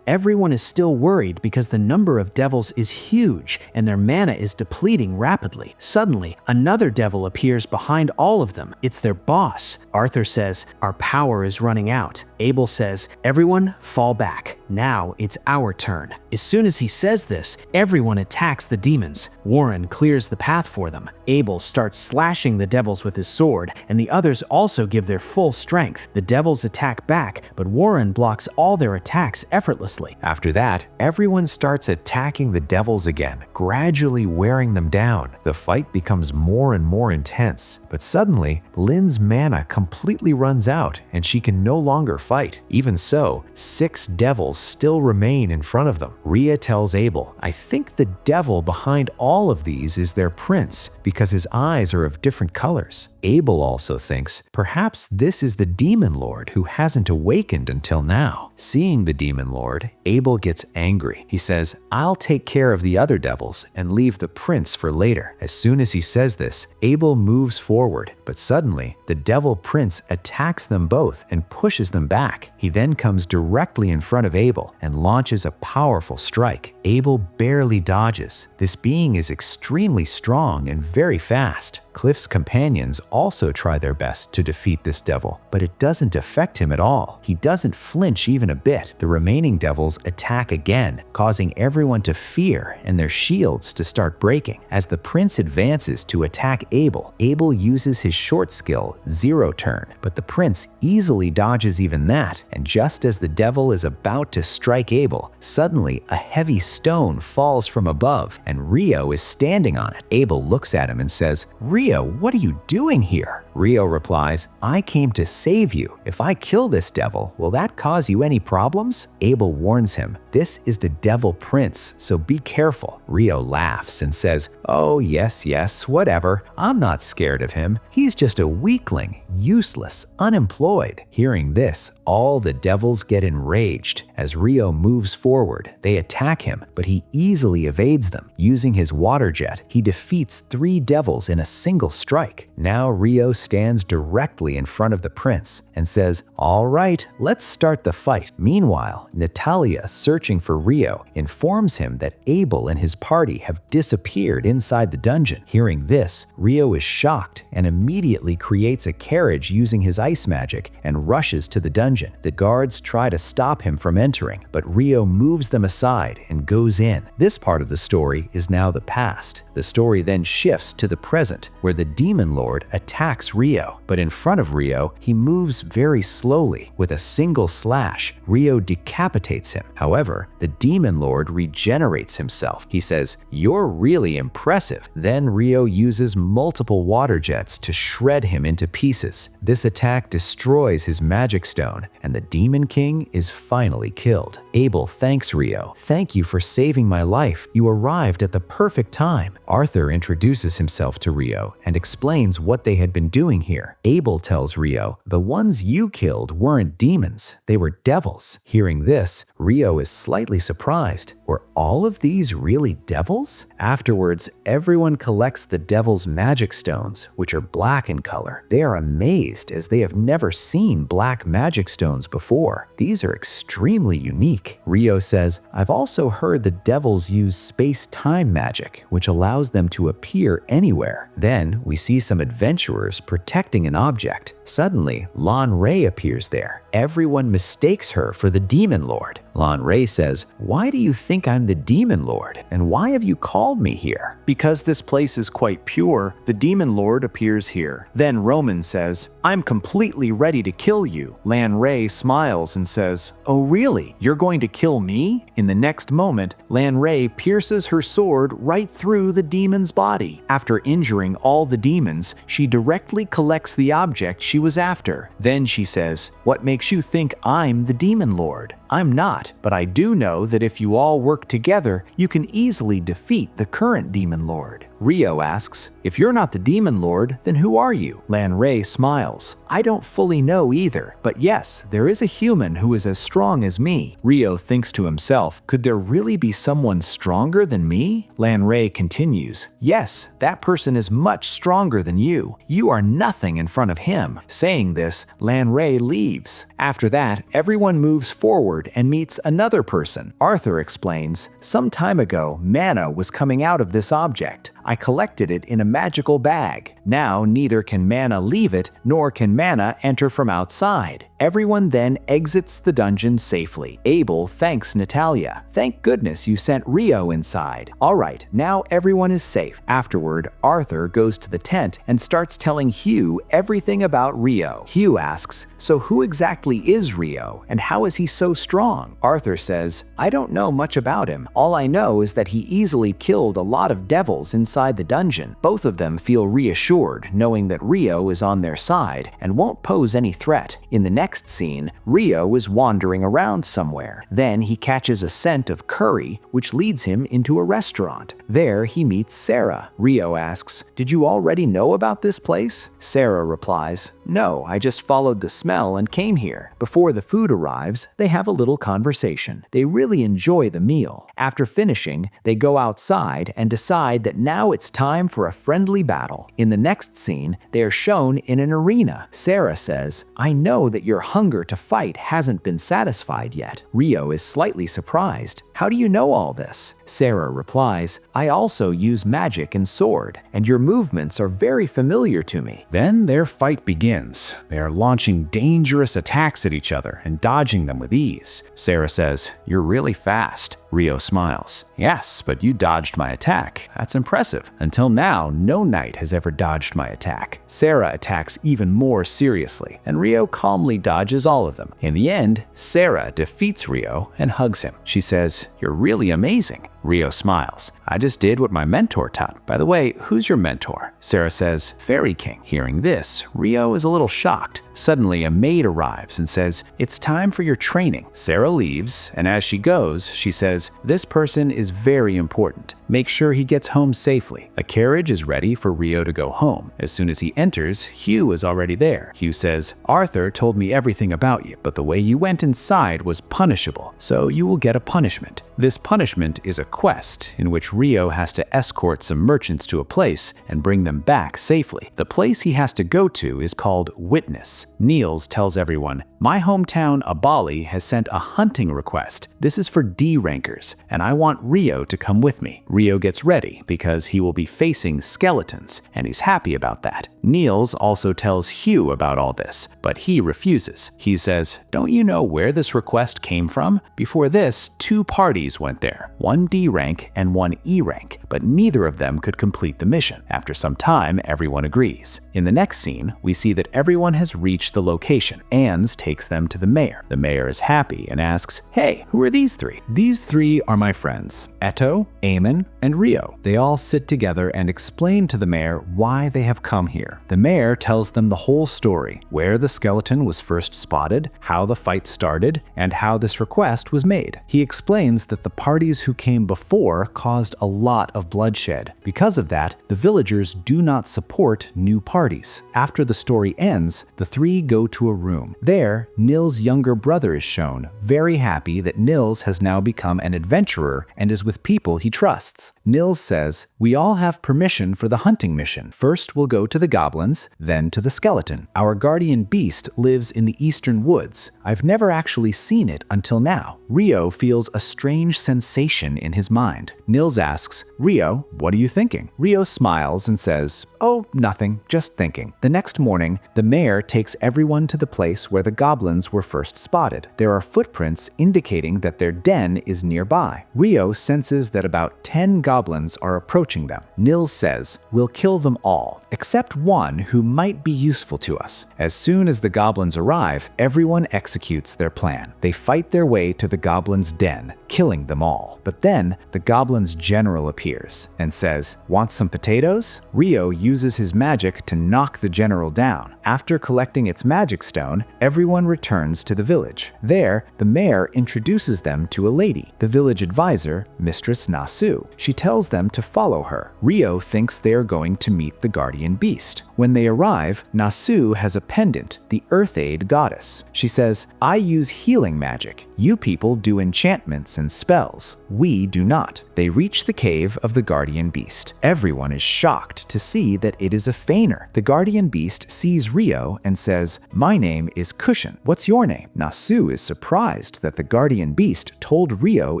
Everyone is still worried because the number of devils is huge and their mana is depleting rapidly. Suddenly, another devil appears behind all of them. It's their boss. Arthur says, our power is running out. Abel says, everyone fall back. Now it's our turn. As soon as he says this, everyone attacks the demons. Warren clears the path for them. Abel starts slashing the devils with his sword, and the others also give their full strength. The devils attack back, but Warren blocks all their attacks effortlessly. After that, everyone starts attacking the devils again, gradually wearing them down. The fight becomes more and more intense, but suddenly, Lynn's mana completely runs out, and she can no longer fight. Even so, 6 devils still remain in front of them. Ria tells Abel, I think the devil behind all of these is their prince, because his eyes are of different colors. Abel also thinks, perhaps this is the demon lord who hasn't awakened until now. Seeing the demon lord, Abel gets angry. He says, I'll take care of the other devils and leave the prince for later. As soon as he says this, Abel moves forward, but suddenly the devil prince attacks them both and pushes them back. He then comes directly in front of Abel and launches a powerful strike. Abel barely dodges. This being is extremely strong and very fast. Cliff's companions also try their best to defeat this devil, but it doesn't affect him at all. He doesn't flinch even a bit. The remaining devils attack again, causing everyone to fear and their shields to start breaking. As the prince advances to attack Abel, Abel uses his short skill, Zero Turn, but the prince easily dodges even that, and just as the devil is about to strike Abel, suddenly a heavy stone falls from above, and Rio is standing on it. Abel looks at him and says, Rio, what are you doing here? Rio replies, I came to save you. If I kill this devil, will that cause you any problems? Abel warns him, this is the devil prince, so be careful. Rio laughs and says, oh yes, whatever. I'm not scared of him. He's just a weakling, useless, unemployed. Hearing this, all the devils get enraged. As Rio moves forward, they attack him, but he easily evades them. Using his water jet, he defeats 3 devils in a single single strike. Now Rio stands directly in front of the prince and says, "All right, let's start the fight." Meanwhile, Natalia, searching for Rio, informs him that Abel and his party have disappeared inside the dungeon. Hearing this, Rio is shocked and immediately creates a carriage using his ice magic and rushes to the dungeon. The guards try to stop him from entering, but Rio moves them aside and goes in. This part of the story is now the past. The story then shifts to the present, where the Demon Lord attacks Rio. But in front of Rio, he moves very slowly. With a single slash, Rio decapitates him. However, the Demon Lord regenerates himself. He says, "You're really impressive." Then Rio uses multiple water jets to shred him into pieces. This attack destroys his magic stone, and the Demon King is finally killed. Abel thanks Rio. "Thank you for saving my life. You arrived at the perfect time." Arthur introduces himself to Rio and explains what they had been doing here. Abel tells Rio, "The ones you killed weren't demons, they were devils." Hearing this, Rio is slightly surprised. Were all of these really devils? Afterwards, everyone collects the devil's magic stones, which are black in color. They are amazed as they have never seen black magic stones before. These are extremely unique. Rio says, "I've also heard the devils use space-time magic, which allows them to appear anywhere." Then we see some adventurers protecting an object. Suddenly, Layray appears there. Everyone mistakes her for the Demon Lord. Layray says, "Why do you think I'm the Demon Lord? And why have you called me here?" Because this place is quite pure, the Demon Lord appears here. Then Roman says, "I'm completely ready to kill you." Layray smiles and says, "Oh really? You're going to kill me?" In the next moment, Layray pierces her sword right through the demon's body. After injuring all the demons, she directly collects the object she was after. Then she says, "What makes you think I'm the Demon Lord? I'm not, but I do know that if you all work together, you can easily defeat the current Demon Lord." Rio asks, "If you're not the Demon Lord, then who are you?" Layray smiles, "I don't fully know either, but yes, there is a human who is as strong as me." Rio thinks to himself, "Could there really be someone stronger than me?" Layray continues, "Yes, that person is much stronger than you. You are nothing in front of him." Saying this, Layray leaves. After that, everyone moves forward and meets another person. Arthur explains, "Some time ago, mana was coming out of this object. I collected it in a magical bag. Now neither can mana leave it, nor can mana enter from outside." Everyone then exits the dungeon safely. Abel thanks Natalia. "Thank goodness you sent Rio inside. All right, now everyone is safe." Afterward, Arthur goes to the tent and starts telling Hugh everything about Rio. Hugh asks, "So who exactly is Rio, and how is he so strong?" Arthur says, "I don't know much about him. All I know is that he easily killed a lot of devils inside the dungeon." Both of them feel reassured, knowing that Rio is on their side and won't pose any threat. In the next scene, Rio is wandering around somewhere. Then he catches a scent of curry, which leads him into a restaurant. There he meets Sarah. Rio asks, "Did you already know about this place?" Sarah replies, "No, I just followed the smell and came here." Before the food arrives, they have a little conversation. They really enjoy the meal. After finishing, they go outside and decide that now it's time for a friendly battle. In the next scene, they are shown in an arena. Sarah says, "I know that your hunger to fight hasn't been satisfied yet." Rio is slightly surprised. "How do you know all this?" Sarah replies, "I also use magic and sword, and your movements are very familiar to me." Then their fight begins. They are launching dangerous attacks at each other and dodging them with ease. Sarah says, "You're really fast." Rio smiles. "Yes, but you dodged my attack. That's impressive. Until now, no knight has ever dodged my attack." Sarah attacks even more seriously, and Rio calmly dodges all of them. In the end, Sarah defeats Rio and hugs him. She says, "You're really amazing." Rio smiles. "I just did what my mentor taught. By the way, who's your mentor?" Sarah says, "Fairy King." Hearing this, Rio is a little shocked. Suddenly, a maid arrives and says, "It's time for your training." Sarah leaves, and as she goes, she says, "This person is very important. Make sure he gets home safely." A carriage is ready for Rio to go home. As soon as he enters, Hugh is already there. Hugh says, "Arthur told me everything about you, but the way you went inside was punishable, so you will get a punishment." This punishment is a quest in which Rio has to escort some merchants to a place and bring them back safely. The place he has to go to is called Witness. Niels tells everyone, "My hometown Abali has sent a hunting request. This is for D rankers, and I want Rio to come with me." Rio gets ready because he will be facing skeletons, and he's happy about that. Niels also tells Hugh about all this, but he refuses. He says, "Don't you know where this request came from? Before this, 2 parties went there, one D rank and one E rank, but neither of them could complete the mission." After some time, everyone agrees. In the next scene, we see that everyone has reached the location. Ans takes them to the mayor. The mayor is happy and asks, "Hey, who are these 3? These 3 are my friends, Eto, Eamon, and Rio. They all sit together and explain to the mayor why they have come here. The mayor tells them the whole story, where the skeleton was first spotted, how the fight started, and how this request was made. He explains that the parties who came before caused a lot of bloodshed. Because of that, the villagers do not support new parties. After the story ends, the 3 go to a room. There, Nils' younger brother is shown, very happy that Nils has now become an adventurer and is with people he trusts. Nils says, "We all have permission for the hunting mission. First we'll go to the goblins, then to the skeleton. Our guardian beast lives in the eastern woods. I've never actually seen it until now." Rio feels a strange sensation in his mind. Nils asks, "Rio, what are you thinking?" Rio smiles and says, "Oh, nothing, just thinking." The next morning, the mayor takes everyone to the place where the goblins were first spotted. There are footprints indicating that their den is nearby. Rio senses that about 10 goblins are approaching them. Nils says, "We'll kill them all, except one who might be useful to us." As soon as the goblins arrive, everyone executes their plan. They fight their way to the goblins' den, killing them all. But then, the goblins' general appears and says, "Want some potatoes?" Rio uses his magic to knock the general down. After collecting its magic stone, everyone returns to the village. There, the mayor introduces them to a lady, the village advisor, Mistress Nasu. She tells them to follow her. Rio thinks they are going to meet the guardian beast. When they arrive, Nasu has a pendant, the Earth Aid goddess. She says, "I use healing magic. You people do enchantments and spells. We do not." They reach the cave of the guardian beast. Everyone is shocked to see that it is a feigner. The guardian beast sees Rio and says, "My name is Cushion. What's your name?" Nasu is surprised that the guardian beast told Rio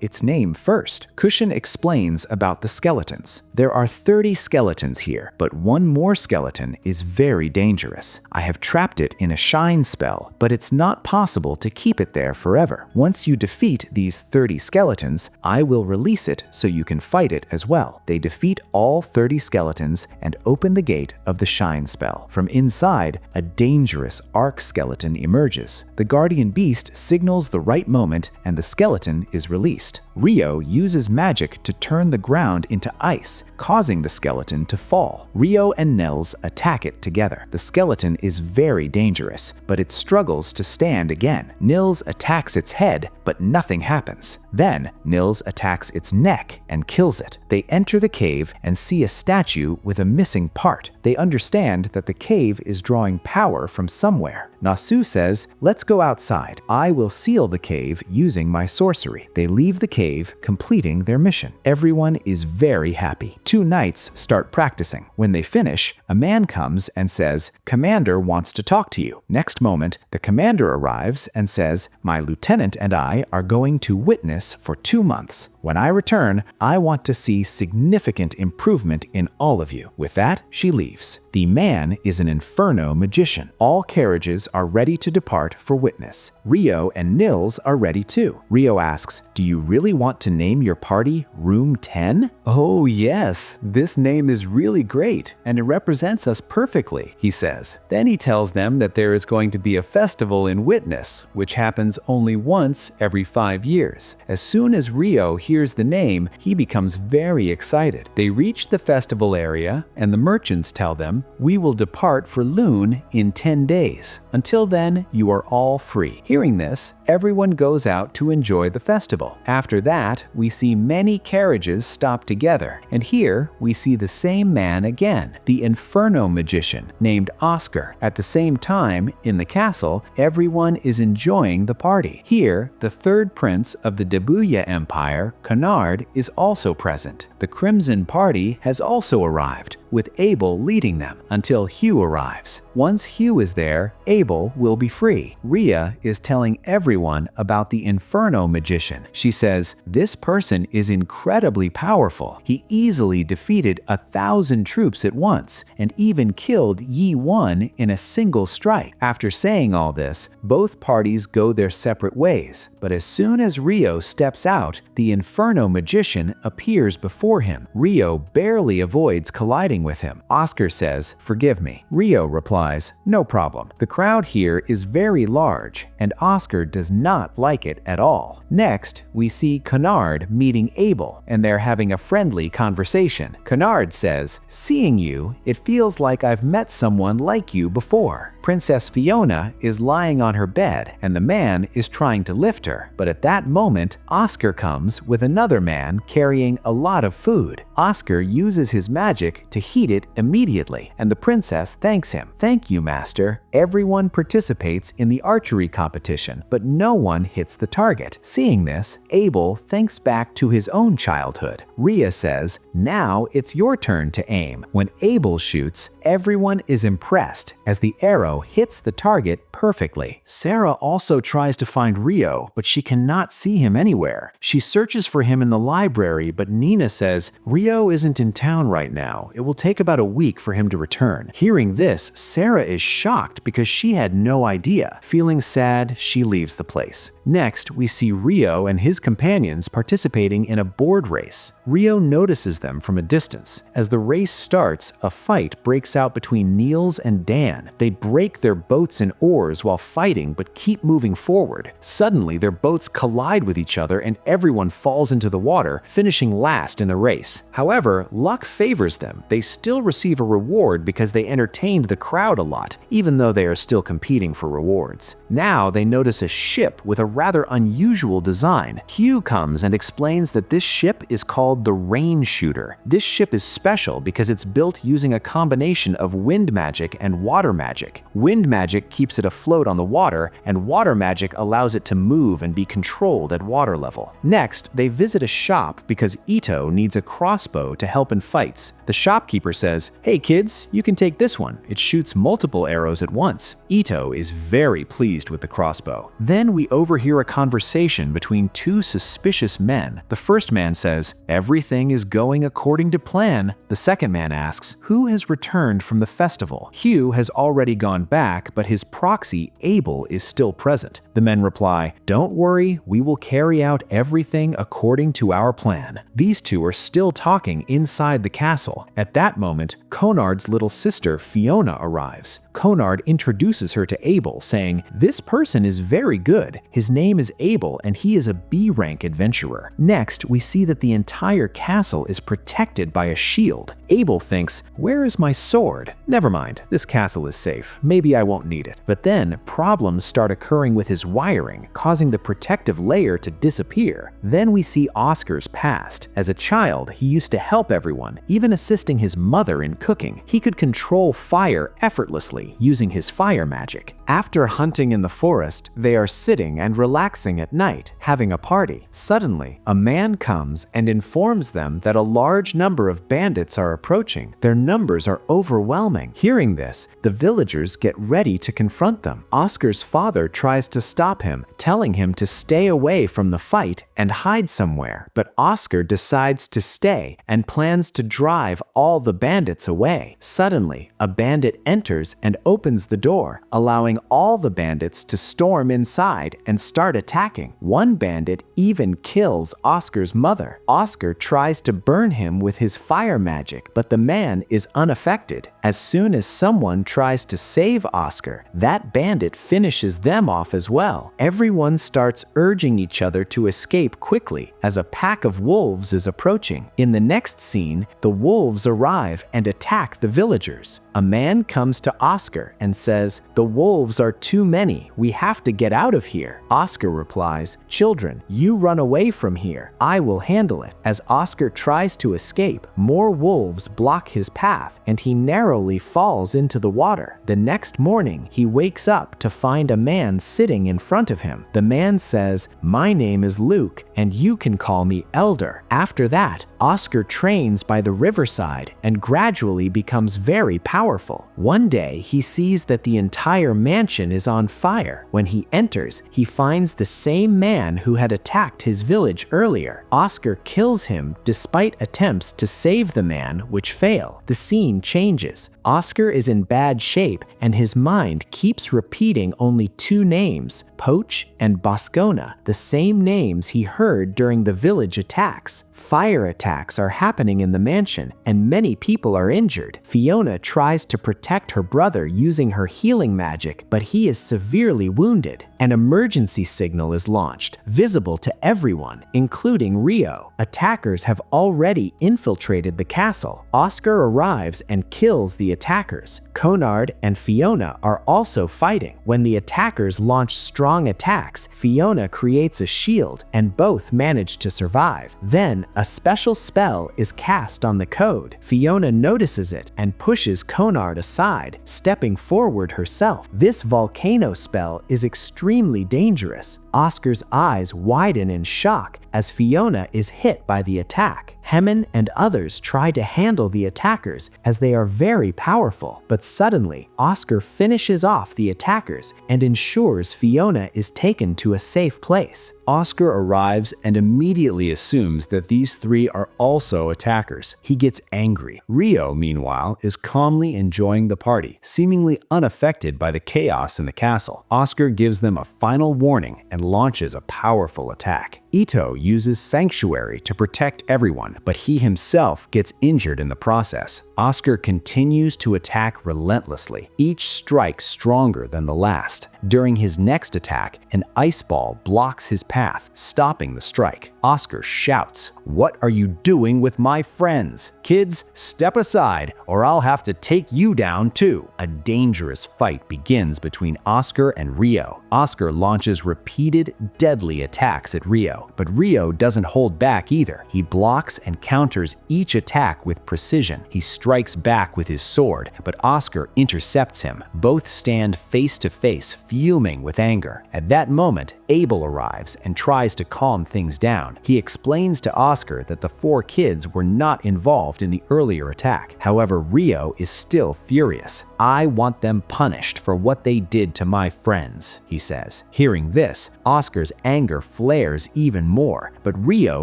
its name first. Cushion explains about the skeletons. "There are 30 skeletons here, but one more skeleton is very dangerous. I have trapped it in a shine spell, but it's not possible to keep it there forever. Once you defeat these 30 skeletons, I will release it so you can fight it as well." They defeat all 30 skeletons and open the gate of the shine spell. From inside, a dangerous arc skeleton emerges. The guardian beast signals the right moment and the skeleton is released. Rio uses magic to turn the ground into ice, causing the skeleton to fall. Rio and Nils attack it together. The skeleton is very dangerous, but it struggles to stand again. Nils attacks its head, but nothing happens. Then, Nils attacks its neck and kills it. They enter the cave and see a statue with a missing part. They understand that the cave is drawing power from somewhere. Nasu says, "Let's go outside. I will seal the cave using my sorcery." They leave the cave, completing their mission. Everyone is very happy. 2 knights start practicing. When they finish, a man comes and says, "Commander wants to talk to you." Next moment, the commander arrives and says, "My lieutenant and I are going to witness for 2 months. When I return, I want to see significant improvement in all of you." With that, she leaves. The man is an Inferno magician. All carriages are ready to depart for witness. Rio and Nils are ready too. Rio asks, "Do you really want to name your party Room 10? "Oh yes, this name is really great, and it represents us perfectly," he says. Then he tells them that there is going to be a festival in Witness, which happens only once every 5 years. As soon as Rio hears the name, he becomes very excited. They reach the festival area, and the merchants tell them, "We will depart for Lune in 10 days. Until then, you are all free." Hearing this, everyone goes out to enjoy the festival. After that, we see many carriages stop together, and here we see the same man again, the Inferno magician named Oscar. At the same time, in the castle, everyone is enjoying the party. Here, the third prince of the Debuya Empire, Canard is also present. The Crimson Party has also arrived, with Abel leading them until Hugh arrives. Once Hugh is there, Abel will be free. Rhea is telling everyone about the Inferno magician. She says, "This person is incredibly powerful. He easily defeated 1,000 troops at once and even killed Yi One in a single strike." After saying all this, both parties go their separate ways. But as soon as Rio steps out, the Inferno magician appears before him. Rio barely avoids colliding with him. Oscar says, "Forgive me." Rio replies, "No problem." The crowd here is very large, and Oscar does not like it at all. Next, we see Canard meeting Abel, and they're having a friendly conversation. Canard says, "Seeing you, it feels like I've met someone like you before." Princess Fiona is lying on her bed, and the man is trying to lift her. But at that moment, Oscar comes with another man carrying a lot of food. Oscar uses his magic to heat it immediately, and the princess thanks him. "Thank you, master." Everyone participates in the archery competition, but no one hits the target. Seeing this, Abel thinks back to his own childhood. Rhea says, "Now it's your turn to aim." When Abel shoots, everyone is impressed as the arrow hits the target perfectly. Sarah also tries to find Rio, but she cannot see him anywhere. She searches for him in the library, but Nina says, "Rio isn't in town right now. It will take about a week for him to return." Hearing this, Sarah is shocked because she had no idea. Feeling sad, she leaves the place. Next, we see Rio and his companions participating in a board race. Rio notices them from a distance. As the race starts, a fight breaks out between Niels and Dan. They break their boats and oars while fighting but keep moving forward. Suddenly, their boats collide with each other and everyone falls into the water, finishing last in the race. However, luck favors them. They still receive a reward because they entertained the crowd a lot, even though they are still competing for rewards. Now they notice a ship with a rather unusual design. Hugh comes and explains that this ship is called the Rain Shooter. This ship is special because it's built using a combination of wind magic and water magic. Wind magic keeps it afloat on the water, and water magic allows it to move and be controlled at water level. Next, they visit a shop because Ito needs a crossbow to help in fights. The shopkeeper says, "Hey kids, you can take this one. It shoots multiple arrows at once." Ito is very pleased with the crossbow. Then we overhear a conversation between two suspicious men. The first man says, "Everything is going according to plan." The second man asks, "Who has returned from the festival?" Hugh has already gone back, but his proxy, Abel, is still present. The men reply, "Don't worry, we will carry out everything according to our plan." These two are still talking inside the castle. At that moment, Conard's little sister, Fiona, arrives. Conard introduces her to Abel, saying, "This person is very good. His name is Abel, and he is a B-rank adventurer." Next, we see that the entire castle is protected by a shield. Abel thinks, "Where is my sword? Never mind, this castle is safe. Maybe I won't need it." But then, problems start occurring with his wiring, causing the protective layer to disappear. Then we see Oscar's past. As a child, he used to help everyone, even assisting his mother in cooking. He could control fire effortlessly using his fire magic. After hunting in the forest, they are sitting and relaxing at night, having a party. Suddenly, a man comes and informs them that a large number of bandits are approaching. Their numbers are overwhelming. Hearing this, the villagers get ready to confront them. Oscar's father tries to stop him, telling him to stay away from the fight and hide somewhere. But Oscar decides to stay and plans to drive all the bandits away. Suddenly, a bandit enters and opens the door, allowing all the bandits to storm inside and start attacking. One bandit even kills Oscar's mother. Oscar tries to burn him with his fire magic, but the man is unaffected. As soon as someone tries to save Oscar, that bandit finishes them off as well. Everyone starts urging each other to escape quickly as a pack of wolves is approaching. In the next scene, the wolves arrive and attack the villagers. A man comes to Oscar and says, "The wolves wolves are too many. We have to get out of here. Oscar replies, "Children, you run away from here. I will handle it." As Oscar tries to escape, more wolves block his path and he narrowly falls into the water. The next morning, he wakes up to find a man sitting in front of him. The man says, "My name is Luke, and you can call me Elder." After that, Oscar trains by the riverside and gradually becomes very powerful. One day, he sees that the entire mansion is on fire. When he enters, he finds the same man who had attacked his village earlier. Oscar kills him despite attempts to save the man, which fail. The scene changes. Oscar is in bad shape and his mind keeps repeating only two names, Poach and Boscona, the same names he heard during the village attacks. Fire attacks are happening in the mansion and many people are injured. Fiona tries to protect her brother using her healing magic, but he is severely wounded. An emergency signal is launched, visible to everyone, including Rio. Attackers have already infiltrated the castle. Oscar arrives and kills the attackers. Conard and Fiona are also fighting. When the attackers launch strong attacks, Fiona creates a shield and both manage to survive. Then, a special spell is cast on the code. Fiona notices it and pushes Conard aside, stepping forward herself. This volcano spell is extremely dangerous. Oscar's eyes widen in shock as Fiona is hit by the attack. Hemen and others try to handle the attackers as they are very powerful, but suddenly Oscar finishes off the attackers and ensures Fiona is taken to a safe place. Oscar arrives and immediately assumes that these three are also attackers. He gets angry. Rio, meanwhile, is calmly enjoying the party, seemingly unaffected by the chaos in the castle. Oscar gives them a final warning and launches a powerful attack. Ito uses Sanctuary to protect everyone, but he himself gets injured in the process. Oscar continues to attack relentlessly, each strike stronger than the last. During his next attack, an ice ball blocks his path, stopping the strike. Oscar shouts, "What are you doing with my friends? Kids, step aside or I'll have to take you down too." A dangerous fight begins between Oscar and Rio. Oscar launches repeated, deadly attacks at Rio, but Rio doesn't hold back either. He blocks and counters each attack with precision. He strikes back with his sword, but Oscar intercepts him. Both stand face to face, fuming with anger. At that moment, Abel arrives and tries to calm things down. He explains to Oscar that the four kids were not involved in the earlier attack. However, Rio is still furious. "I want them punished for what they did to my friends," he says. Hearing this, Oscar's anger flares even more, but Rio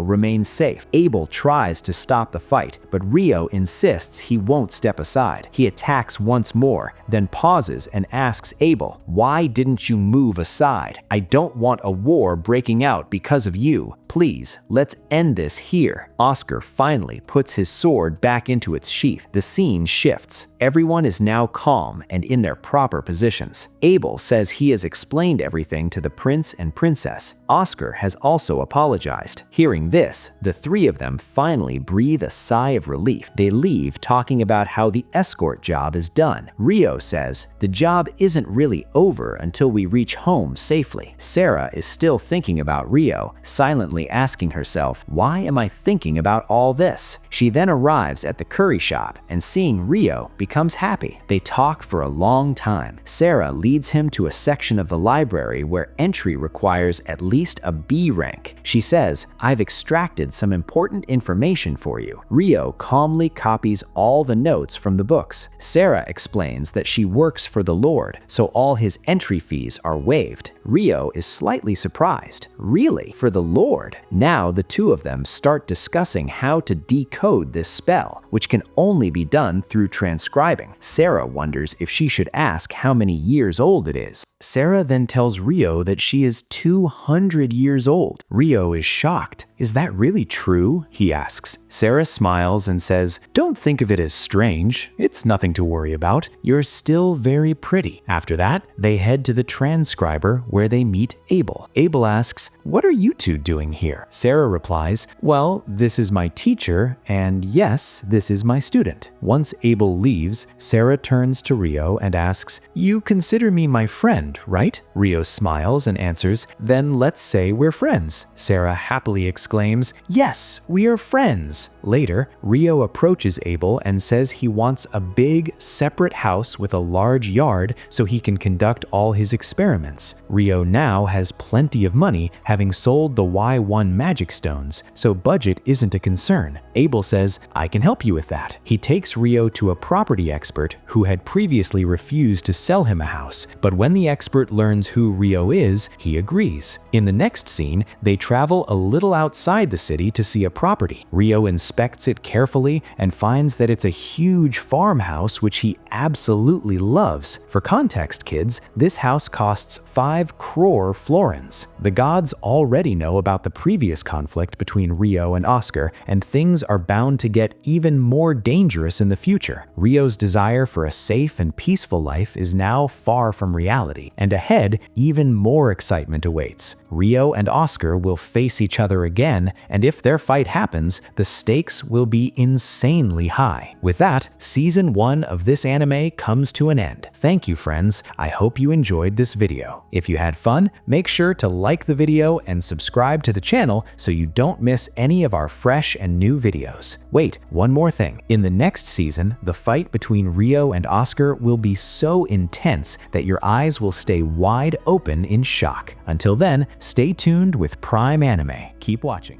remains safe. Abel tries to stop the fight, but Rio insists he won't step aside. He attacks once more, then pauses and asks Abel, "Why didn't you move aside? I don't want a war breaking out because of you. Please, let's end this here." Oscar finally puts his sword back into its sheath. The scene shifts. Everyone is now calm and in their proper positions. Abel says he has explained everything to the prince and princess. Oscar has also apologized. Hearing this, the three of them finally breathe a sigh of relief. They leave talking about how the escort job is done. Rio says, "The job isn't really over until we reach home safely." Sarah is still thinking about Rio, silently asking herself, "Why am I thinking about all this?" She then arrives at the curry shop and seeing Rio becomes happy. They talk for a long time. Sarah leads him to a section of the library where entry requires at least a B rank. She says, "I've extracted some important information for you." Rio calmly copies all the notes from the books. Sarah explains that she works for the Lord, so all his entry fees are waived. Rio is slightly surprised. Really? For the Lord? Now the two of them start discussing how to decode this spell, which can only be done through transcribing. Sarah wonders if she should ask how many years old it is. Sarah then tells Rio that she is 200 years old. Rio is shocked. "Is that really true?" he asks. Sarah smiles and says, "Don't think of it as strange. It's nothing to worry about. You're still very pretty." After that, they head to the transcriber where they meet Abel. Abel asks, "What are you two doing here?" Sarah replies, "Well, this is my teacher, and yes, this is my student." Once Abel leaves, Sarah turns to Rio and asks, "You consider me my friend, right?" Rio smiles and answers, "Then let's say we're friends." Sarah happily exclaims, "Yes, we are friends." Later, Rio approaches Abel and says he wants a big, separate house with a large yard so he can conduct all his experiments. Rio now has plenty of money, having sold the Y1 magic stones, so budget isn't a concern. Abel says, "I can help you with that." He takes Rio to a property expert who had previously refused to sell him a house, but when the expert learns who Rio is, he agrees. In the next scene, they travel a little outside the city to see a property. Rio inspects it carefully and finds that it's a huge farmhouse which he absolutely loves. For context, kids, this house costs 5 crore florins. The gods already know about the previous conflict between Rio and Oscar, and things are bound to get even more dangerous in the future. Rio's desire for a safe and peaceful life is now far from reality, and ahead, even more excitement awaits. Rio and Oscar will face each other again, and if their fight happens, the stakes will be insanely high. With that, Season 1 of this anime comes to an end. Thank you, friends. I hope you enjoyed this video. If you had fun, make sure to like the video and subscribe to the channel so you don't miss any of our fresh and new videos. Wait, one more thing. In the next season, the fight between Rio and Oscar will be so intense that your eyes will stay wide open in shock. Until then, stay tuned with Prime Anime. Keep watching.